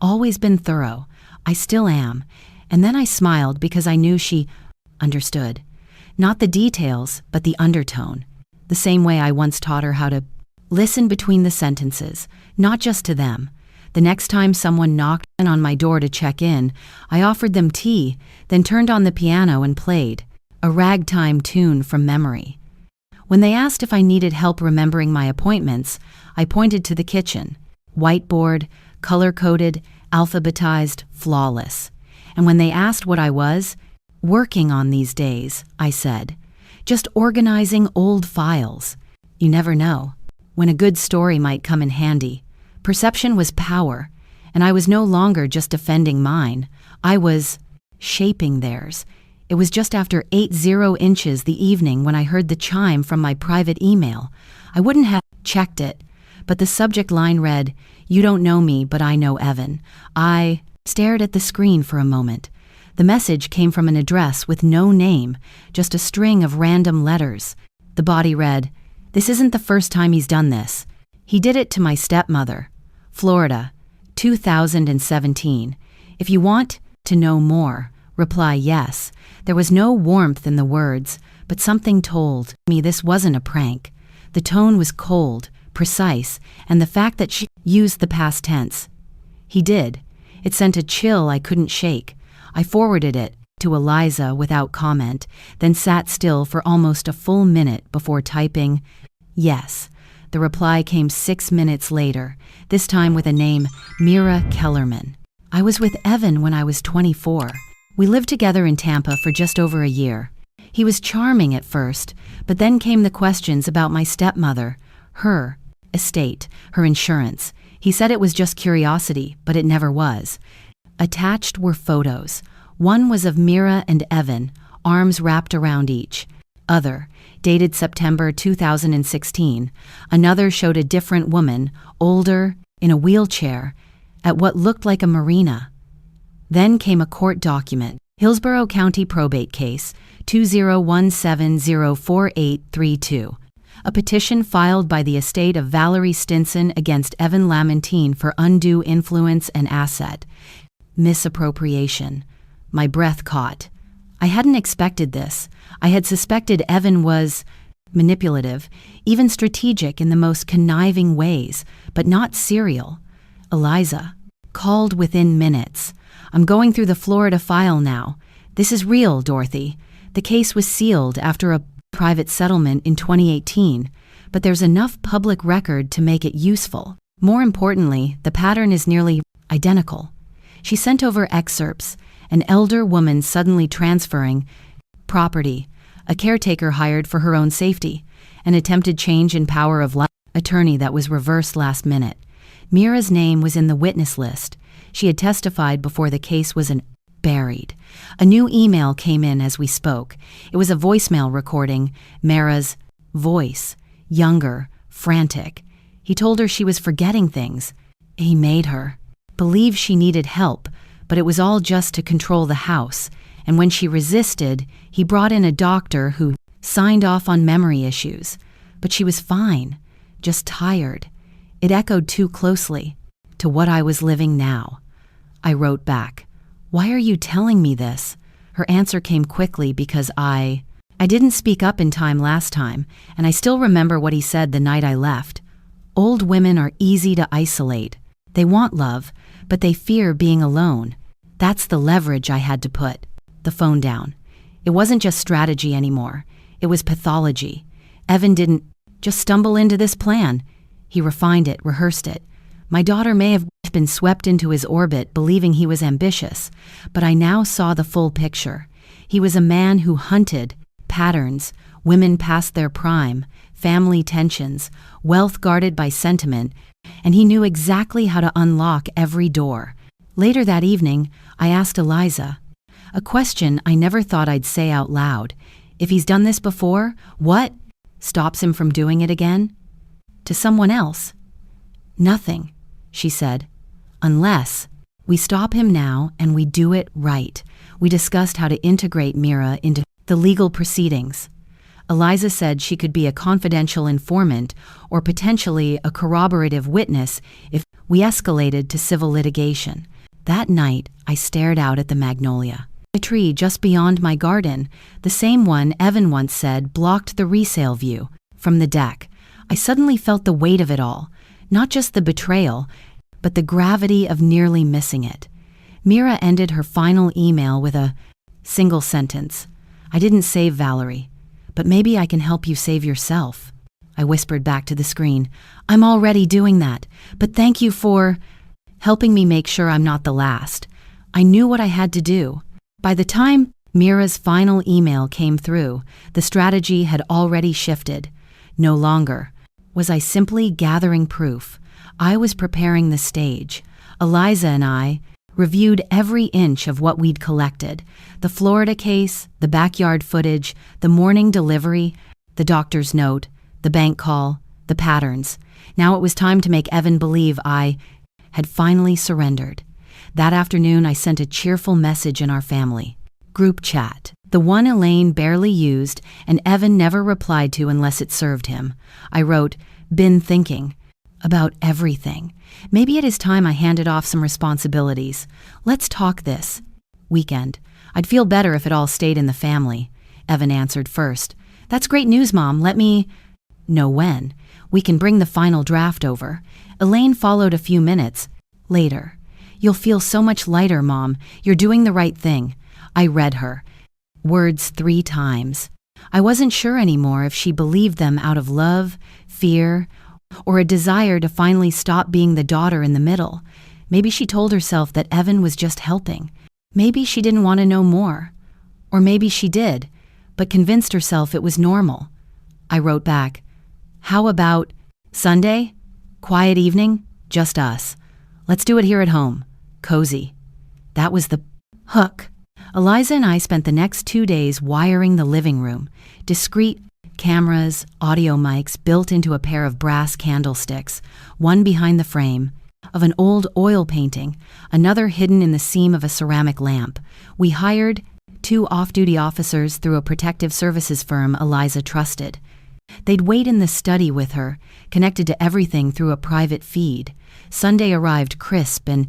always been thorough. I still am. And then I smiled because I knew she understood. Not the details, but the undertone. The same way I once taught her how to listen between the sentences, not just to them. The next time someone knocked on my door to check in, I offered them tea, then turned on the piano and played a ragtime tune from memory. When they asked if I needed help remembering my appointments, I pointed to the kitchen. Whiteboard, color-coded, alphabetized, flawless. And when they asked what I was working on these days, I said, just organizing old files. You never know when a good story might come in handy. Perception was power, and I was no longer just defending mine. I was shaping theirs. It was just after 80 inches the evening when I heard the chime from my private email. I wouldn't have checked it, but the subject line read, "You don't know me, but I know Evan." I stared at the screen for a moment. The message came from an address with no name, just a string of random letters. The body read, "This isn't the first time he's done this. He did it to my stepmother. Florida, 2017. If you want to know more, Reply yes. There was no warmth in the words, but something told me this wasn't a prank. The tone was cold, precise, and the fact that she used the past tense. He did. It sent a chill I couldn't shake. I forwarded it to Eliza without comment, then sat still for almost a full minute before typing, yes. The reply came 6 minutes later, this time with a name, Meera Kellerman. I was with Evan when I was 24. We lived together in Tampa for just over a year. He was charming at first, but then came the questions about my stepmother, her estate, her insurance. He said it was just curiosity, but it never was. Attached were photos. One was of Meera and Evan, arms wrapped around each. Other, dated September 2016. Another showed a different woman, older, in a wheelchair, at what looked like a marina. Then came a court document, Hillsborough County probate case, 2017048832. A petition filed by the estate of Valerie Stinson against Evan Lamentine for undue influence and asset misappropriation. My breath caught. I hadn't expected this. I had suspected Evan was manipulative, even strategic in the most conniving ways, but not serial. Eliza called within minutes. I'm going through the Florida file now. This is real, Dorothy. The case was sealed after a private settlement in 2018, but there's enough public record to make it useful. More importantly, the pattern is nearly identical. She sent over excerpts, an elder woman suddenly transferring property, a caretaker hired for her own safety, an attempted change in power of attorney that was reversed last minute. Meera's name was in the witness list. She had testified before the case was buried. A new email came in as we spoke. It was a voicemail recording, Meera's voice, younger, frantic. He told her she was forgetting things. He made her believe she needed help, but it was all just to control the house. And when she resisted, he brought in a doctor who signed off on memory issues. But she was fine, just tired. It echoed too closely to what I was living now. I wrote back, "Why are you telling me this?" Her answer came quickly because I didn't speak up in time last time, and I still remember what he said the night I left. Old women are easy to isolate. They want love, but they fear being alone. That's the leverage I had to put. The phone down. It wasn't just strategy anymore. It was pathology. Evan didn't just stumble into this plan. He refined it, rehearsed it. My daughter may have been swept into his orbit believing he was ambitious, but I now saw the full picture. He was a man who hunted patterns, women past their prime, family tensions, wealth guarded by sentiment, and he knew exactly how to unlock every door. Later that evening, I asked Eliza, a question I never thought I'd say out loud. If he's done this before, what stops him from doing it again? To someone else? Nothing, she said. Unless we stop him now and we do it right. We discussed how to integrate Meera into the legal proceedings. Eliza said she could be a confidential informant or potentially a corroborative witness if we escalated to civil litigation. That night, I stared out at the magnolia. A tree just beyond my garden, the same one Evan once said blocked the resale view from the deck. I suddenly felt the weight of it all, not just the betrayal, but the gravity of nearly missing it. Meera ended her final email with a single sentence. I didn't save Valerie, but maybe I can help you save yourself. I whispered back to the screen. I'm already doing that, but thank you for helping me make sure I'm not the last. I knew what I had to do. By the time Meera's final email came through, the strategy had already shifted. No longer was I simply gathering proof. I was preparing the stage. Eliza and I reviewed every inch of what we'd collected. The Florida case, the backyard footage, the morning delivery, the doctor's note, the bank call, the patterns. Now it was time to make Evan believe I had finally surrendered. That afternoon, I sent a cheerful message in our family group chat, the one Elaine barely used and Evan never replied to unless it served him. I wrote, "Been thinking about everything. Maybe it is time I handed off some responsibilities. Let's talk this weekend." I'd feel better if it all stayed in the family, Evan answered first. That's great news, Mom. Let me know when. We can bring the final draft over. Elaine followed a few minutes later. You'll feel so much lighter, Mom. You're doing the right thing. I read her words 3 times. I wasn't sure anymore if she believed them out of love, fear, or a desire to finally stop being the daughter in the middle. Maybe she told herself that Evan was just helping. Maybe she didn't want to know more. Or maybe she did, but convinced herself it was normal. I wrote back, how about Sunday? Quiet evening? Just us. Let's do it here at home. Cozy. That was the hook. Eliza and I spent the next 2 days wiring the living room. Discreet cameras, audio mics built into a pair of brass candlesticks, one behind the frame of an old oil painting, another hidden in the seam of a ceramic lamp. We hired 2 off-duty officers through a protective services firm Eliza trusted. They'd wait in the study with her, connected to everything through a private feed. Sunday arrived crisp and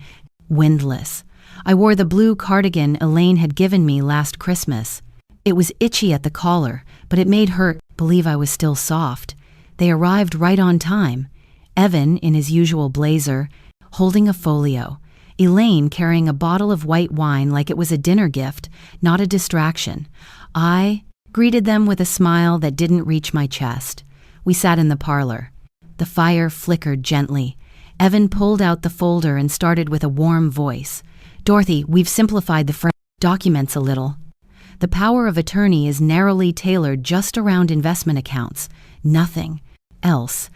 windless. I wore the blue cardigan Elaine had given me last Christmas. It was itchy at the collar, but it made her believe I was still soft. They arrived right on time. Evan, in his usual blazer, holding a folio. Elaine carrying a bottle of white wine like it was a dinner gift, not a distraction. I greeted them with a smile that didn't reach my chest. We sat in the parlor. The fire flickered gently. Evan pulled out the folder and started with a warm voice. Dorothy, we've simplified the documents a little. The power of attorney is narrowly tailored just around investment accounts. Nothing else.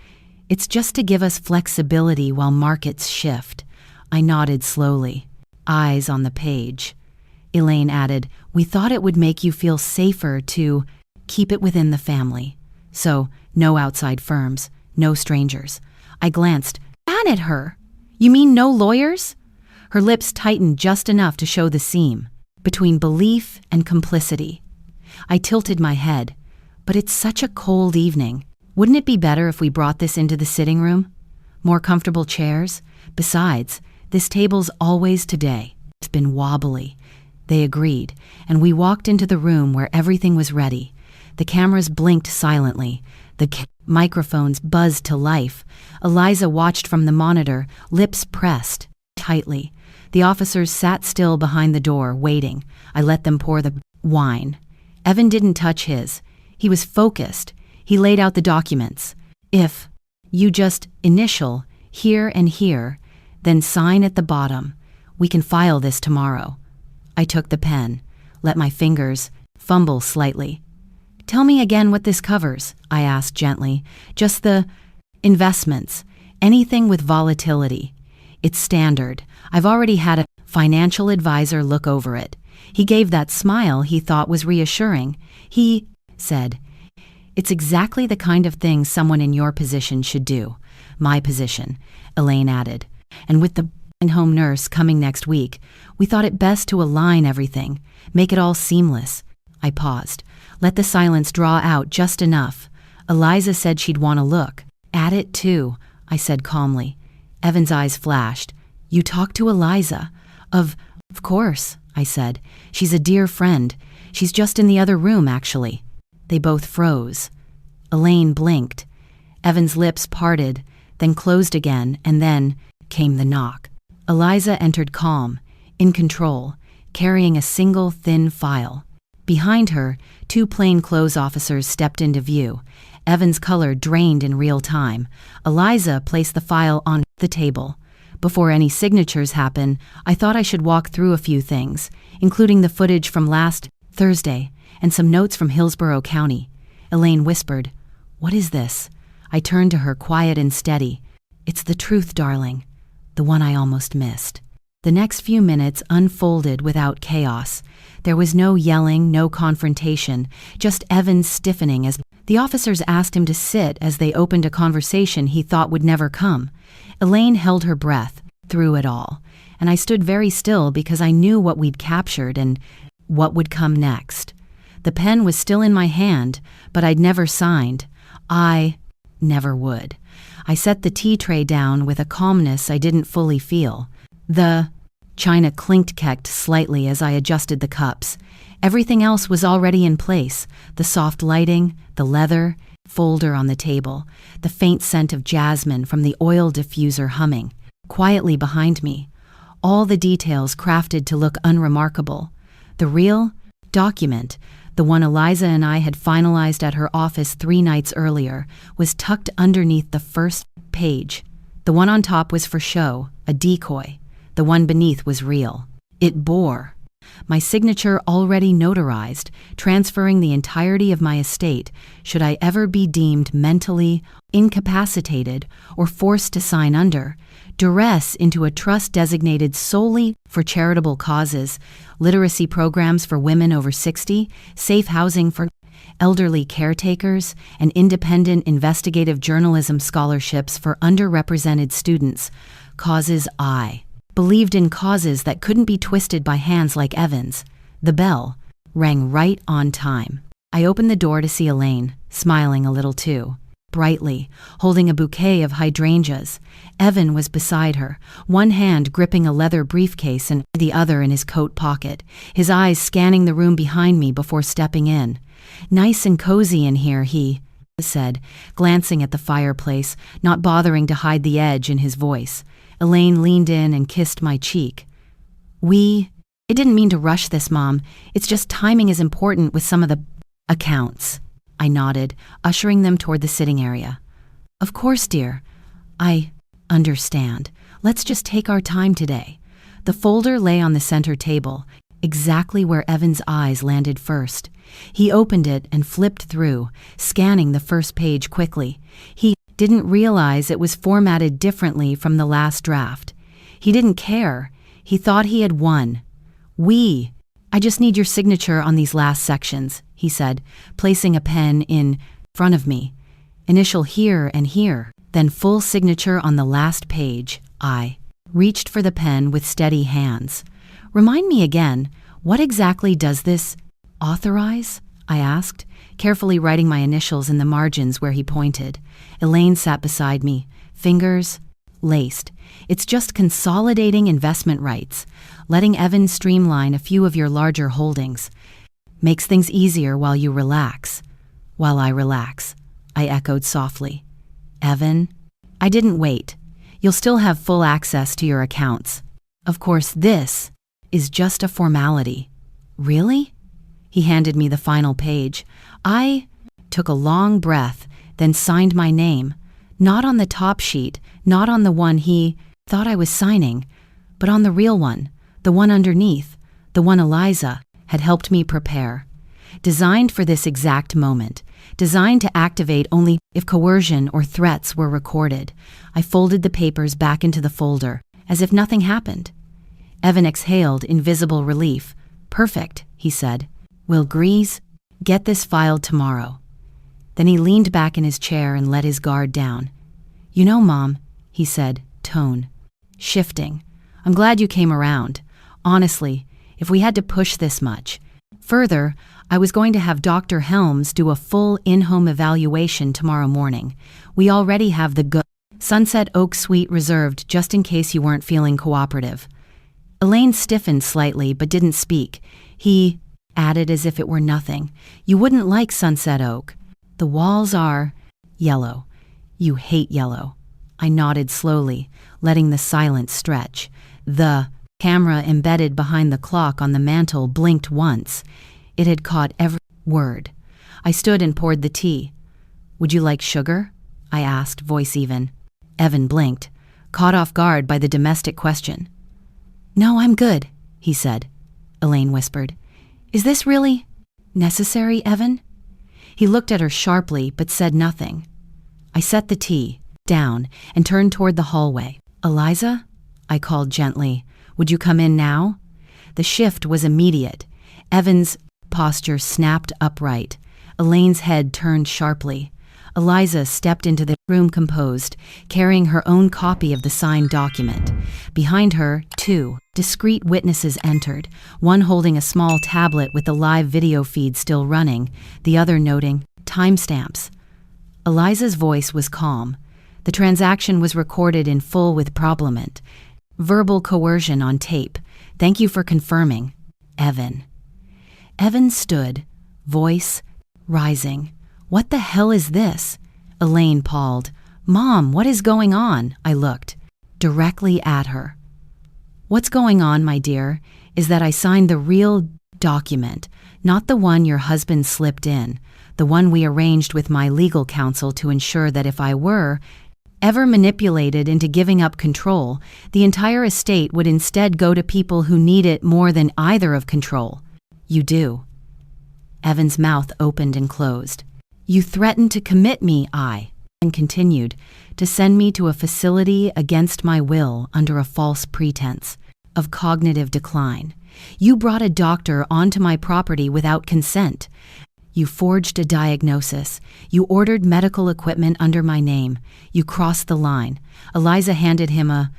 It's just to give us flexibility while markets shift. I nodded slowly, eyes on the page. Elaine added, we thought it would make you feel safer to keep it within the family. So, no outside firms, no strangers. I glanced at her. You mean no lawyers? Her lips tightened just enough to show the seam between belief and complicity. I tilted my head. But it's such a cold evening. Wouldn't it be better if we brought this into the sitting room? More comfortable chairs? Besides, this table's always today. It's been wobbly. They agreed, and we walked into the room where everything was ready. The cameras blinked silently. The microphones buzzed to life. Eliza watched from the monitor, lips pressed tightly. The officers sat still behind the door, waiting. I let them pour the wine. Evan didn't touch his. He was focused. He laid out the documents. If you just initial here and here, then sign at the bottom. We can file this tomorrow. I took the pen, let my fingers fumble slightly. Tell me again what this covers, I asked gently. Just the investments, anything with volatility. It's standard. I've already had a financial advisor look over it. He gave that smile he thought was reassuring. He said, it's exactly the kind of thing someone in your position should do. My position, Elaine added. And with the home nurse coming next week, we thought it best to align everything, make it all seamless. I paused, let the silence draw out just enough. Eliza said she'd want to look at it too, I said calmly. Evan's eyes flashed. You talked to Eliza? Of course, I said. She's a dear friend. She's just in the other room, actually. They both froze. Elaine blinked. Evan's lips parted, then closed again, and then came the knock. Eliza entered calm, in control, carrying a single thin file. Behind her, 2 plainclothes officers stepped into view. Evan's color drained in real time. Eliza placed the file on the table. Before any signatures happen, I thought I should walk through a few things, including the footage from last Thursday and some notes from Hillsborough County. Elaine whispered, What is this? I turned to her, quiet and steady. It's the truth, darling. The one I almost missed. The next few minutes unfolded without chaos. There was no yelling, no confrontation, just Evan stiffening as the officers asked him to sit as they opened a conversation he thought would never come. Elaine held her breath through it all, and I stood very still because I knew what we'd captured and what would come next. The pen was still in my hand, but I'd never signed. I never would. I set the tea tray down with a calmness I didn't fully feel. The China clinked-kecked slightly as I adjusted the cups. Everything else was already in place: the soft lighting, the leather, folder on the table, the faint scent of jasmine from the oil diffuser humming quietly behind me. All the details crafted to look unremarkable. The real document, the one Eliza and I had finalized at her office 3 nights earlier, was tucked underneath the first page. The one on top was for show, a decoy. The one beneath was real. It bore my signature already notarized, transferring the entirety of my estate should I ever be deemed mentally incapacitated or forced to sign under duress into a trust designated solely for charitable causes, literacy programs for women over 60, safe housing for elderly caretakers, and independent investigative journalism scholarships for underrepresented students. Causes I believed in, causes that couldn't be twisted by hands like Evan's. The bell rang right on time. I opened the door to see Elaine, smiling a little too brightly, holding a bouquet of hydrangeas. Evan was beside her, one hand gripping a leather briefcase and the other in his coat pocket, his eyes scanning the room behind me before stepping in. "Nice and cozy in here," he said, glancing at the fireplace, not bothering to hide the edge in his voice. Elaine leaned in and kissed my cheek. "I didn't mean to rush this, Mom. It's just timing is important with some of the accounts." I nodded, ushering them toward the sitting area. "Of course, dear. I understand. Let's just take our time today." The folder lay on the center table, exactly where Evan's eyes landed first. He opened it and flipped through, scanning the first page quickly. He didn't realize it was formatted differently from the last draft. He didn't care. He thought he had won. "I just need your signature on these last sections," he said, placing a pen in front of me. "Initial here and here, then full signature on the last page." I reached for the pen with steady hands. "Remind me again, what exactly does this authorize?" I asked, carefully writing my initials in the margins where he pointed. Elaine sat beside me, fingers laced. "It's just consolidating investment rights, letting Evan streamline a few of your larger holdings. Makes things easier while you relax." "While I relax," I echoed softly. "Evan?" I didn't wait. "You'll still have full access to your accounts. Of course, this is just a formality." "Really?" He handed me the final page. I took a long breath, then signed my name. Not on the top sheet, not on the one he thought I was signing, but on the real one, the one underneath, the one Eliza had helped me prepare. Designed for this exact moment, designed to activate only if coercion or threats were recorded. I folded the papers back into the folder, as if nothing happened. Evan exhaled in visible relief. "Perfect," he said. "We'll get this filed tomorrow." Then he leaned back in his chair and let his guard down. "You know, Mom," he said, tone shifting, "I'm glad you came around. Honestly, if we had to push this much further, I was going to have Dr. Helms do a full in-home evaluation tomorrow morning. We already have the Sunset Oak Suite reserved just in case you weren't feeling cooperative." Elaine stiffened slightly but didn't speak. He added as if it were nothing, "You wouldn't like Sunset Oak. The walls are yellow. You hate yellow." I nodded slowly, letting the silence stretch. The camera embedded behind the clock on the mantel blinked once. It had caught every word. I stood and poured the tea. "Would you like sugar?" I asked, voice even. Evan blinked, caught off guard by the domestic question. "No, I'm good," he said. Elaine whispered, "Is this really necessary, Evan?" He looked at her sharply but said nothing. I set the tea down and turned toward the hallway. "Eliza?" I called gently. "Would you come in now?" The shift was immediate. Evan's posture snapped upright. Elaine's head turned sharply. Eliza stepped into the room composed, carrying her own copy of the signed document. Behind her, 2 discreet witnesses entered, one holding a small tablet with the live video feed still running, the other noting timestamps. Eliza's voice was calm. The transaction was recorded in full with prominent Verbal coercion on tape. Thank you for confirming. Evan. Evan stood, voice rising. What the hell is this? Elaine pawed. Mom, what is going on? I looked directly at her. What's going on, my dear, is that I signed the real document, not the one your husband slipped in, the one we arranged with my legal counsel to ensure that if I were ever manipulated into giving up control, the entire estate would instead go to people who need it more than either of control. You do. Evan's mouth opened and closed. You threatened to commit me, and continued, to send me to a facility against my will under a false pretense of cognitive decline. You brought a doctor onto my property without consent. You forged a diagnosis. You ordered medical equipment under my name. You crossed the line. Eliza handed him a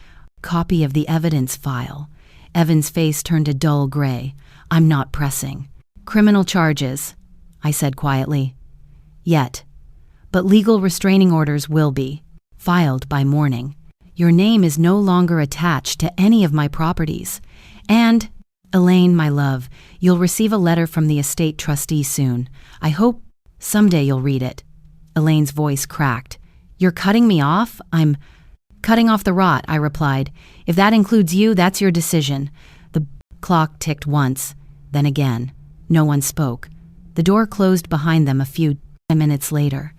copy of the evidence file. Evan's face turned a dull gray. I'm not pressing criminal charges, I said quietly. Yet. But legal restraining orders will be filed by morning. Your name is no longer attached to any of my properties. And, Elaine, my love, you'll receive a letter from the estate trustee soon. I hope someday you'll read it. Elaine's voice cracked. You're cutting me off? I'm cutting off the rot, I replied. If that includes you, that's your decision. The clock ticked once, then again. No one spoke. The door closed behind them a few minutes later.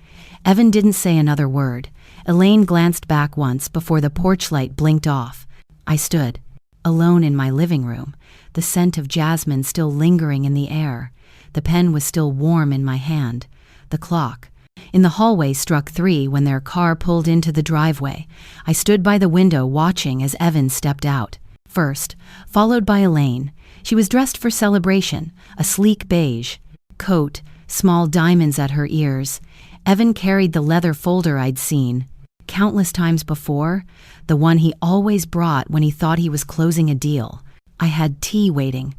Evan didn't say another word. Elaine glanced back once before the porch light blinked off. I stood, alone in my living room, the scent of jasmine still lingering in the air. The pen was still warm in my hand. The clock in the hallway struck 3 when their car pulled into the driveway. I stood by the window watching as Evan stepped out. First, followed by Elaine. She was dressed for celebration, a sleek beige coat, small diamonds at her ears. Evan carried the leather folder I'd seen countless times before, the one he always brought when he thought he was closing a deal. I had tea waiting,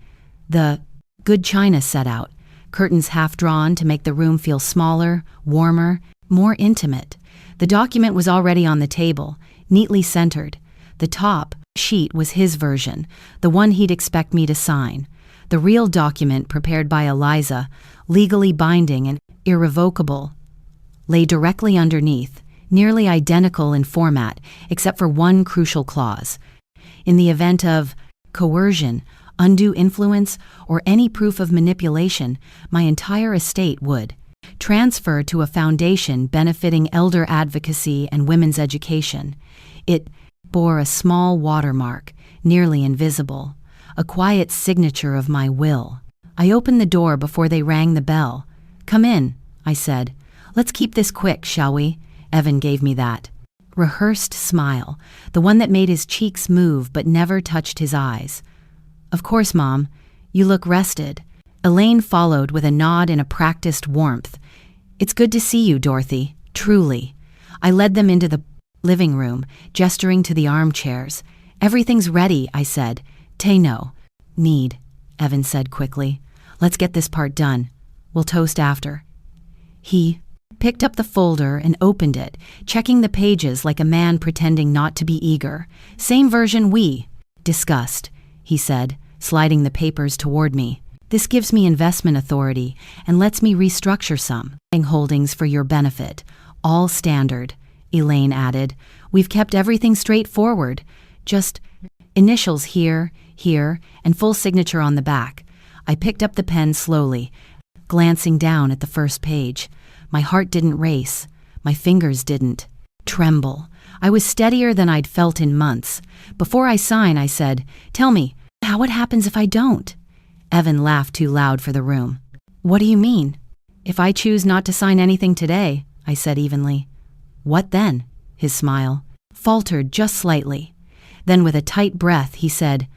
the good china set out, curtains half drawn to make the room feel smaller, warmer, more intimate. The document was already on the table, neatly centered. The top sheet was his version, the one he'd expect me to sign. The real document prepared by Eliza, legally binding and irrevocable, lay directly underneath, nearly identical in format, except for one crucial clause. In the event of coercion, undue influence, or any proof of manipulation, my entire estate would transfer to a foundation benefiting elder advocacy and women's education. It bore a small watermark, nearly invisible, a quiet signature of my will. I opened the door before they rang the bell. Come in, I said. Let's keep this quick, shall we? Evan gave me that rehearsed smile, the one that made his cheeks move but never touched his eyes. Of course, Mom. You look rested. Elaine followed with a nod and a practiced warmth. It's good to see you, Dorothy. Truly. I led them into the living room, gesturing to the armchairs. Everything's ready, I said. No need, Evan said quickly. Let's get this part done. We'll toast after. He picked up the folder and opened it, checking the pages like a man pretending not to be eager. Same version we discussed, he said, sliding the papers toward me. This gives me investment authority and lets me restructure some holdings for your benefit. All standard, Elaine added. We've kept everything straightforward. Just initials here, and full signature on the back. I picked up the pen slowly, glancing down at the first page. My heart didn't race. My fingers didn't tremble. I was steadier than I'd felt in months. Before I sign, I said, Tell me, what happens if I don't? Evan laughed too loud for the room. What do you mean? If I choose not to sign anything today, I said evenly. What then? His smile faltered just slightly. Then with a tight breath, he said,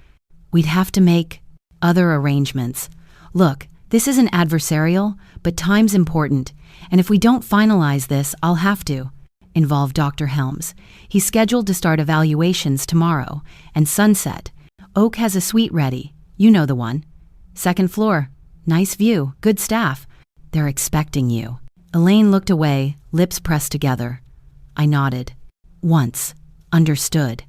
We'd have to make other arrangements. Look, this isn't adversarial, but time's important, and if we don't finalize this, I'll have to involve Dr. Helms. He's scheduled to start evaluations tomorrow, and Sunset. Oak has a suite ready. You know the one. Second floor. Nice view. Good staff. They're expecting you. Elaine looked away, lips pressed together. I nodded. Once. Understood.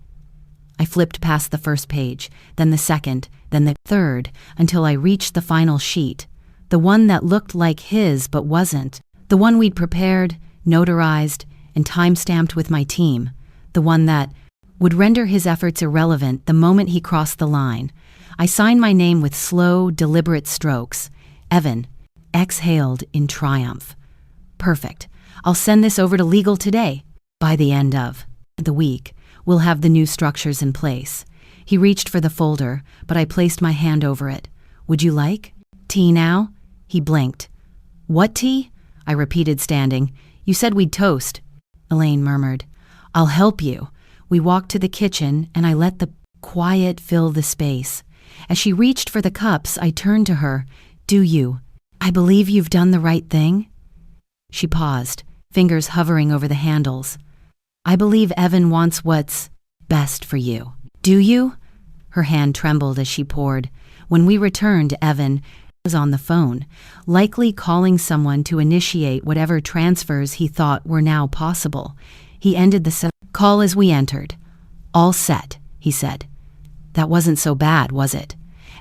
I flipped past the first page, then the second, then the third, until I reached the final sheet. The one that looked like his but wasn't. The one we'd prepared, notarized, and time-stamped with my team. The one that would render his efforts irrelevant the moment he crossed the line. I signed my name with slow, deliberate strokes. Evan exhaled in triumph. Perfect. I'll send this over to legal today. By the end of the week, we'll have the new structures in place. He reached for the folder, but I placed my hand over it. Would you like tea now? He blinked. What tea? I repeated, standing. You said we'd toast. Elaine murmured. I'll help you. We walked to the kitchen, and I let the quiet fill the space. As she reached for the cups, I turned to her. Do you? I believe you've done the right thing? She paused, fingers hovering over the handles. I believe Evan wants what's best for you. Do you? Her hand trembled as she poured. When we returned, Evan was on the phone, likely calling someone to initiate whatever transfers he thought were now possible. He ended the call as we entered. All set, he said. That wasn't so bad, was it?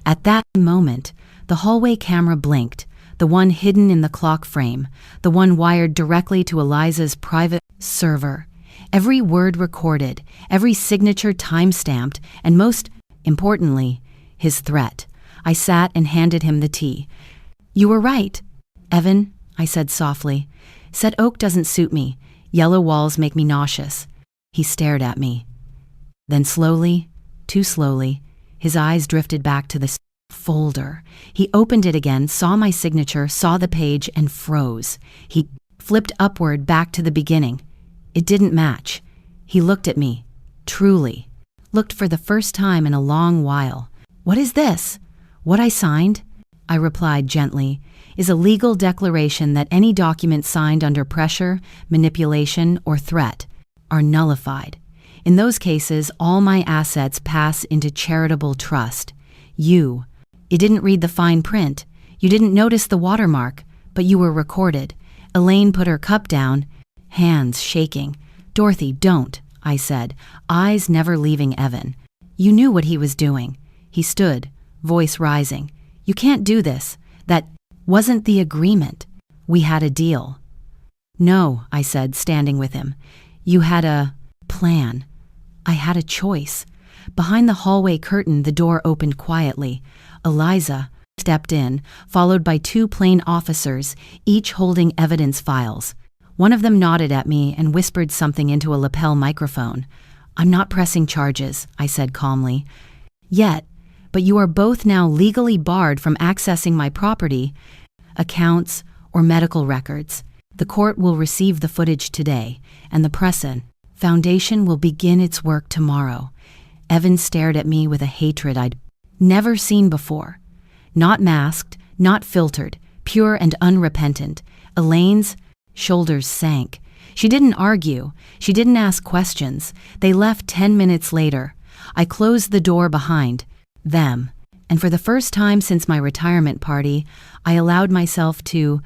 At that moment, the hallway camera blinked, the one hidden in the clock frame, the one wired directly to Eliza's private server. Every word recorded, every signature time-stamped, and most importantly, his threat. I sat and handed him the tea. You were right, Evan, I said softly. Said oak doesn't suit me. Yellow walls make me nauseous. He stared at me. Then slowly, too slowly, his eyes drifted back to the folder. He opened it again, saw my signature, saw the page, and froze. He flipped upward back to the beginning. It didn't match. He looked at me, truly. Looked for the first time in a long while. What is this? What I signed, I replied gently, is a legal declaration that any document signed under pressure, manipulation, or threat are nullified. In those cases, all my assets pass into charitable trust. You didn't read the fine print. You didn't notice the watermark, but you were recorded. Elaine put her cup down, hands shaking. Dorothy, don't, I said, eyes never leaving Evan. You knew what he was doing. He stood, voice rising. You can't do this. That wasn't the agreement. We had a deal. No, I said, standing with him. You had a plan. I had a choice. Behind the hallway curtain, the door opened quietly. Eliza stepped in, followed by two plain officers, each holding evidence files. One of them nodded at me and whispered something into a lapel microphone. I'm not pressing charges, I said calmly. Yet, but you are both now legally barred from accessing my property, accounts, or medical records. The court will receive the footage today, and the Preston Foundation will begin its work tomorrow. Evan stared at me with a hatred I'd never seen before. Not masked, not filtered, pure and unrepentant. Elaine's shoulders sank. She didn't argue. She didn't ask questions. They left 10 minutes later. I closed the door behind them, and for the first time since my retirement party, I allowed myself to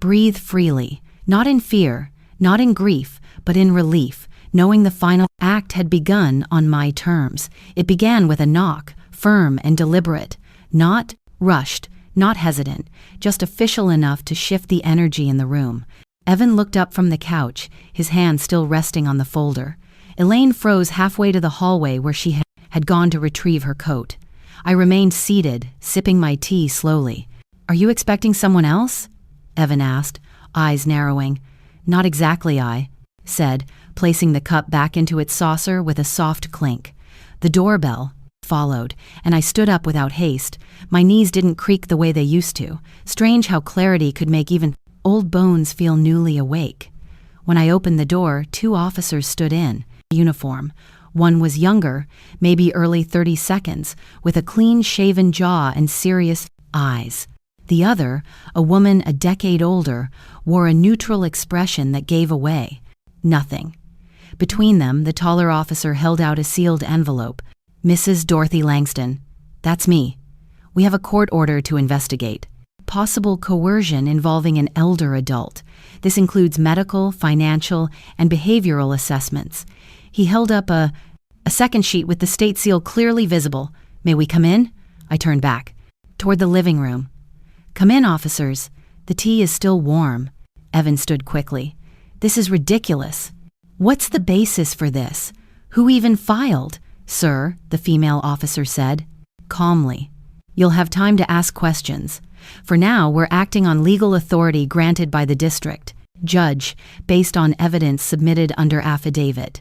breathe freely, not in fear, not in grief, but in relief, knowing the final act had begun on my terms. It began with a knock, firm and deliberate, not rushed, not hesitant, just official enough to shift the energy in the room. Evan looked up from the couch, his hand still resting on the folder. Elaine froze halfway to the hallway where she had gone to retrieve her coat. I remained seated, sipping my tea slowly. Are you expecting someone else? Evan asked, eyes narrowing. Not exactly, I said, placing the cup back into its saucer with a soft clink. The doorbell followed, and I stood up without haste. My knees didn't creak the way they used to. Strange how clarity could make even old bones feel newly awake. When I opened the door, two officers stood in uniform. One was younger, maybe early 30s, with a clean-shaven jaw and serious eyes. The other, a woman a decade older, wore a neutral expression that gave away nothing. Between them, the taller officer held out a sealed envelope. Mrs. Dorothy Langston. That's me. We have a court order to investigate. Possible coercion involving an elder adult. This includes medical, financial, and behavioral assessments. He held up a A second sheet with the state seal clearly visible. "May we come in?" I turned back, toward the living room. "Come in, officers. The tea is still warm." Evan stood quickly. "This is ridiculous. What's the basis for this? Who even filed?" "Sir," the female officer said, calmly. "You'll have time to ask questions. For now, we're acting on legal authority granted by the district judge based on evidence submitted under affidavit."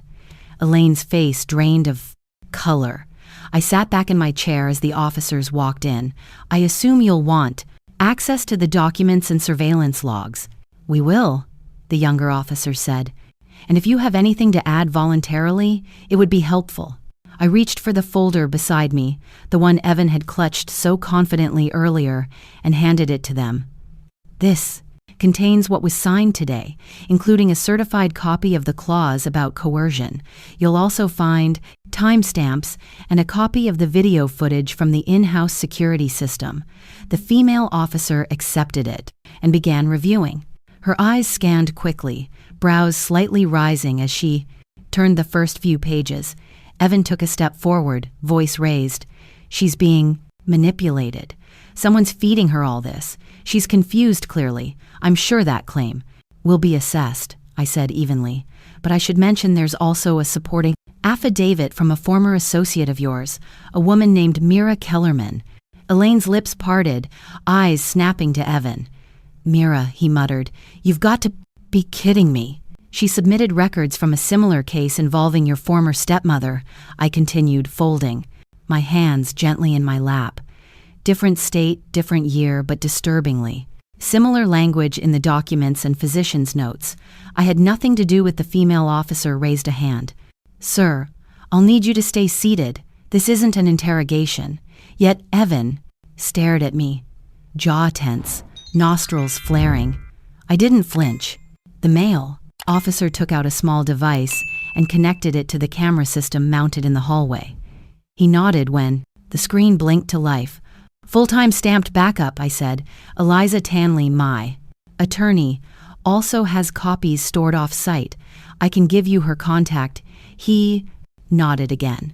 Elaine's face drained of color. I sat back in my chair as the officers walked in. "I assume you'll want access to the documents and surveillance logs." "We will," the younger officer said. "And if you have anything to add voluntarily, it would be helpful." I reached for the folder beside me, the one Evan had clutched so confidently earlier, and handed it to them. "This contains what was signed today, including a certified copy of the clause about coercion. You'll also find timestamps and a copy of the video footage from the in-house security system." The female officer accepted it and began reviewing. Her eyes scanned quickly, brows slightly rising as she turned the first few pages. Evan took a step forward, voice raised. "She's being manipulated. Someone's feeding her all this. She's confused, clearly. I'm sure that claim will be assessed," I said evenly. "But I should mention there's also a supporting affidavit from a former associate of yours, a woman named Meera Kellerman." Elaine's lips parted, eyes snapping to Evan. "Meera," he muttered, "you've got to be kidding me." "She submitted records from a similar case involving your former stepmother," I continued, folding my hands gently in my lap. "Different state, different year, but disturbingly similar language in the documents and physician's notes." I had nothing to do with the female officer raised a hand. "Sir, I'll need you to stay seated. This isn't an interrogation." Yet Evan stared at me, jaw tense, nostrils flaring. I didn't flinch. The male officer took out a small device and connected it to the camera system mounted in the hallway. He nodded when the screen blinked to life. "Full-time stamped backup," I said. "Eliza Tanley, my attorney, also has copies stored off-site. I can give you her contact." He nodded again.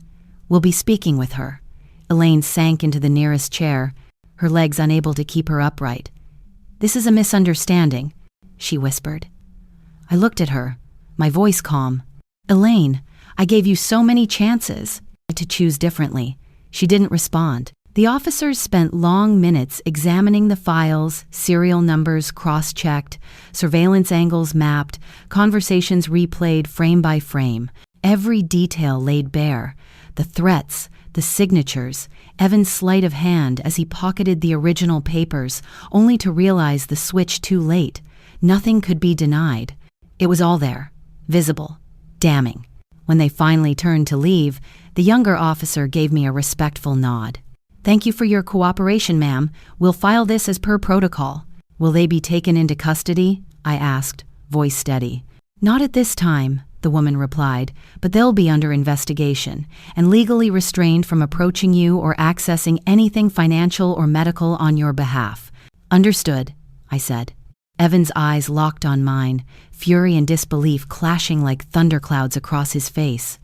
"We'll be speaking with her." Elaine sank into the nearest chair, her legs unable to keep her upright. "This is a misunderstanding," she whispered. I looked at her, my voice calm. "Elaine, I gave you so many chances to choose differently." She didn't respond. The officers spent long minutes examining the files, serial numbers cross-checked, surveillance angles mapped, conversations replayed frame by frame. Every detail laid bare. The threats, the signatures, Evan's sleight of hand as he pocketed the original papers, only to realize the switch too late. Nothing could be denied. It was all there, visible, damning. When they finally turned to leave, the younger officer gave me a respectful nod. "Thank you for your cooperation, ma'am. We'll file this as per protocol." "Will they be taken into custody?" I asked, voice steady. "Not at this time," the woman replied, "but they'll be under investigation and legally restrained from approaching you or accessing anything financial or medical on your behalf." "Understood," I said. Evan's eyes locked on mine, fury and disbelief clashing like thunderclouds across his face.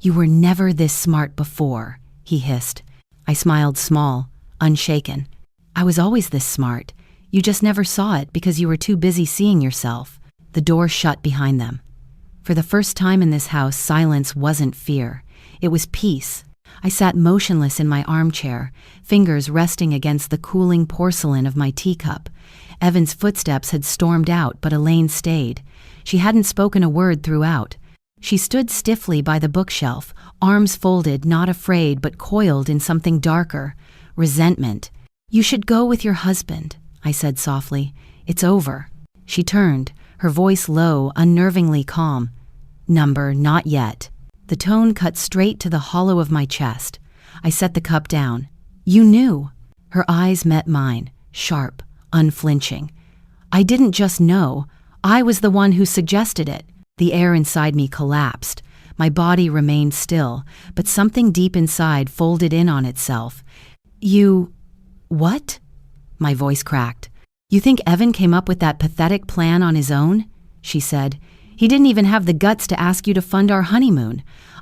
"You were never this smart before," he hissed. I smiled small, unshaken. "I was always this smart. You just never saw it because you were too busy seeing yourself." The door shut behind them. For the first time in this house, silence wasn't fear. It was peace. I sat motionless in my armchair, fingers resting against the cooling porcelain of my teacup. Evan's footsteps had stormed out, but Elaine stayed. She hadn't spoken a word throughout. She stood stiffly by the bookshelf, arms folded, not afraid but coiled in something darker, resentment. "You should go with your husband," I said softly. "It's over." She turned, her voice low, unnervingly calm. "Number, not yet." The tone cut straight to the hollow of my chest. I set the cup down. "You knew." Her eyes met mine, sharp, unflinching. "I didn't just know. I was the one who suggested it." The air inside me collapsed. My body remained still, but something deep inside folded in on itself. "You... what?" My voice cracked. "You think Evan came up with that pathetic plan on his own?" she said. "He didn't even have the guts to ask you to fund our honeymoon.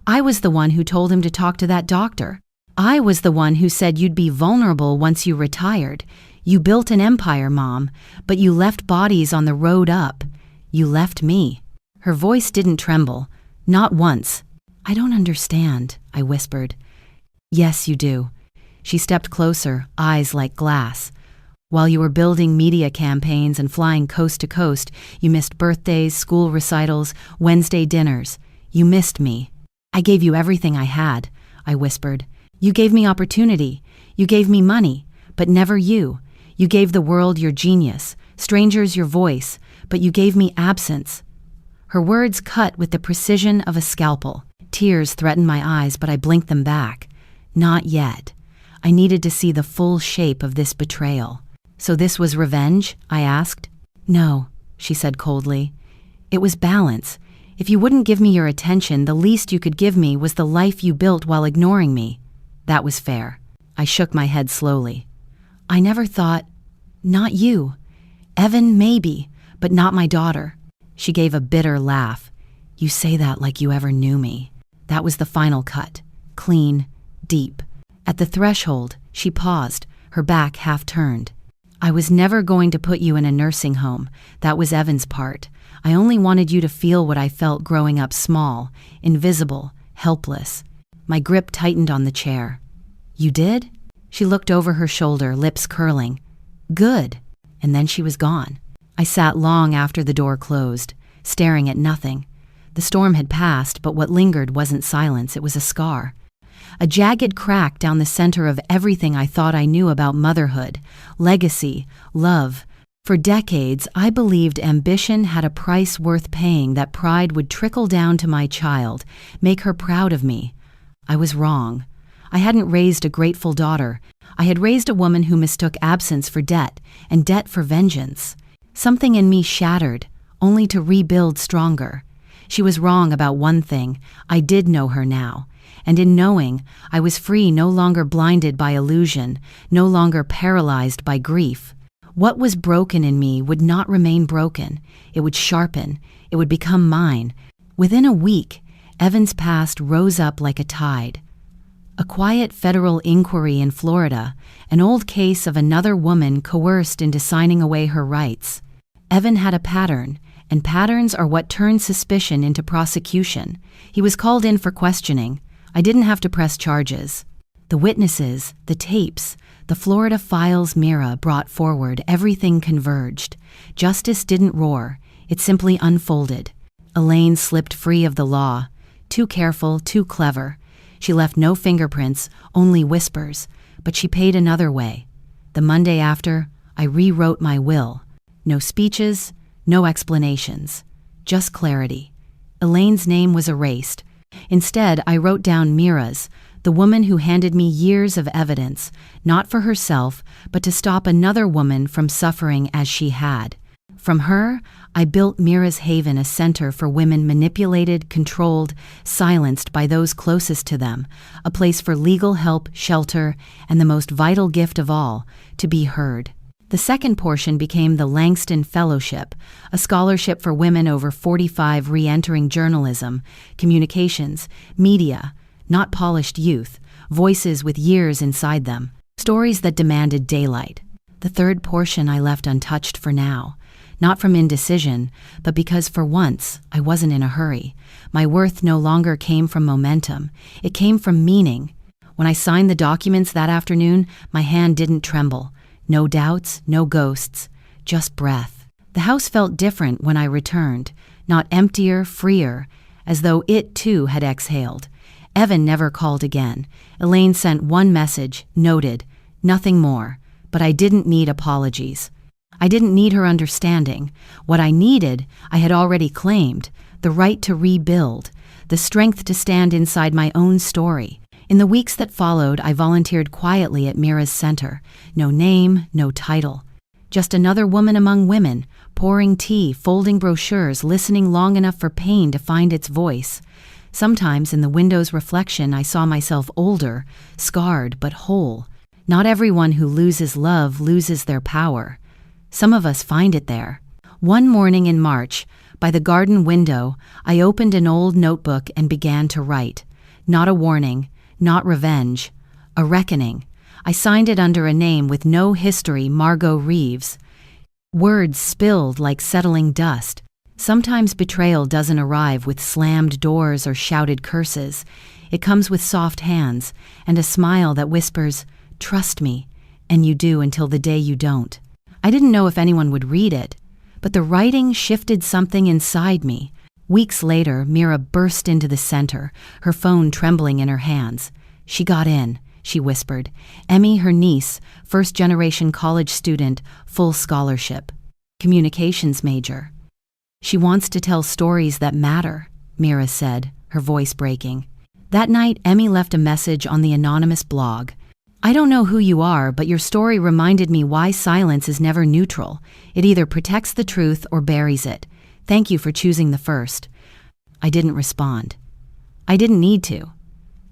I was the one who told him to talk to that doctor. I was the one who said you'd be vulnerable once you retired. You built an empire, Mom, but you left bodies on the road up. You left me." Her voice didn't tremble, not once. "I don't understand," I whispered. "Yes, you do." She stepped closer, eyes like glass. "While you were building media campaigns and flying coast to coast, you missed birthdays, school recitals, Wednesday dinners. You missed me. I gave you everything I had," I whispered. "You gave me opportunity. You gave me money, but never you. You gave the world your genius, strangers your voice, but you gave me absence." Her words cut with the precision of a scalpel. Tears threatened my eyes, but I blinked them back. Not yet. I needed to see the full shape of this betrayal. "So this was revenge?" I asked. "No," she said coldly. "It was balance. If you wouldn't give me your attention, the least you could give me was the life you built while ignoring me. That was fair." I shook my head slowly. "I never thought— Not you. Evan, maybe, but not my daughter." She gave a bitter laugh. "You say that like you ever knew me." That was the final cut. Clean, deep. At the threshold, she paused, her back half turned. "I was never going to put you in a nursing home. That was Evan's part. I only wanted you to feel what I felt growing up small, invisible, helpless." My grip tightened on the chair. "You did?" She looked over her shoulder, lips curling. "Good." And then she was gone. I sat long after the door closed, staring at nothing. The storm had passed, but what lingered wasn't silence, it was a scar. A jagged crack down the center of everything I thought I knew about motherhood, legacy, love. For decades, I believed ambition had a price worth paying, that pride would trickle down to my child, make her proud of me. I was wrong. I hadn't raised a grateful daughter. I had raised a woman who mistook absence for debt, and debt for vengeance. Something in me shattered, only to rebuild stronger. She was wrong about one thing. I did know her now. And in knowing, I was free, no longer blinded by illusion, no longer paralyzed by grief. What was broken in me would not remain broken. It would sharpen. It would become mine. Within a week, Evan's past rose up like a tide. A quiet federal inquiry in Florida, an old case of another woman coerced into signing away her rights. Evan had a pattern, and patterns are what turn suspicion into prosecution. He was called in for questioning. I didn't have to press charges. The witnesses, the tapes, the Florida files Meera brought forward, everything converged. Justice didn't roar. It simply unfolded. Elaine slipped free of the law. Too careful, too clever. She left no fingerprints, only whispers, but she paid another way. The Monday after, I rewrote my will. No speeches, no explanations, just clarity. Elaine's name was erased. Instead, I wrote down Meera's, the woman who handed me years of evidence, not for herself, but to stop another woman from suffering as she had. From her, I built Meera's Haven, a center for women manipulated, controlled, silenced by those closest to them, a place for legal help, shelter, and the most vital gift of all, to be heard. The second portion became the Langston Fellowship, a scholarship for women over 45 re-entering journalism, communications, media, not polished youth, voices with years inside them, stories that demanded daylight. The third portion I left untouched for now. Not from indecision, but because for once I wasn't in a hurry. My worth no longer came from momentum. It came from meaning. When I signed the documents that afternoon, my hand didn't tremble. No doubts, no ghosts, just breath. The house felt different when I returned, not emptier, freer, as though it too had exhaled. Evan never called again. Elaine sent one message, noted, nothing more, but I didn't need apologies. I didn't need her understanding. What I needed, I had already claimed, the right to rebuild, the strength to stand inside my own story. In the weeks that followed, I volunteered quietly at Meera's center. No name, no title. Just another woman among women, pouring tea, folding brochures, listening long enough for pain to find its voice. Sometimes in the window's reflection, I saw myself older, scarred but whole. Not everyone who loses love loses their power. Some of us find it there. One morning in March, by the garden window, I opened an old notebook and began to write. Not a warning, not revenge, a reckoning. I signed it under a name with no history, Margot Reeves. Words spilled like settling dust. Sometimes betrayal doesn't arrive with slammed doors or shouted curses. It comes with soft hands and a smile that whispers, "Trust me," and you do until the day you don't. I didn't know if anyone would read it, but the writing shifted something inside me. Weeks later, Meera burst into the center, her phone trembling in her hands. "She got in," she whispered. "Emmy, her niece, first-generation college student, full scholarship, communications major. She wants to tell stories that matter," Meera said, her voice breaking. That night, Emmy left a message on the anonymous blog. "I don't know who you are, but your story reminded me why silence is never neutral. It either protects the truth or buries it. Thank you for choosing the first." I didn't respond. I didn't need to.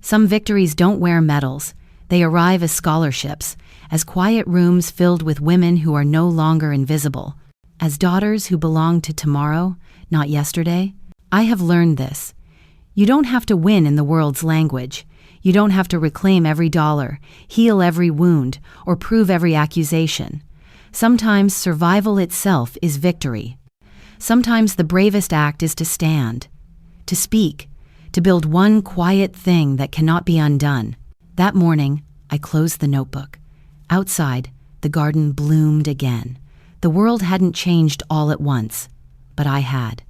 Some victories don't wear medals. They arrive as scholarships, as quiet rooms filled with women who are no longer invisible, as daughters who belong to tomorrow, not yesterday. I have learned this. You don't have to win in the world's language. You don't have to reclaim every dollar, heal every wound, or prove every accusation. Sometimes survival itself is victory. Sometimes the bravest act is to stand, to speak, to build one quiet thing that cannot be undone. That morning, I closed the notebook. Outside, the garden bloomed again. The world hadn't changed all at once, but I had.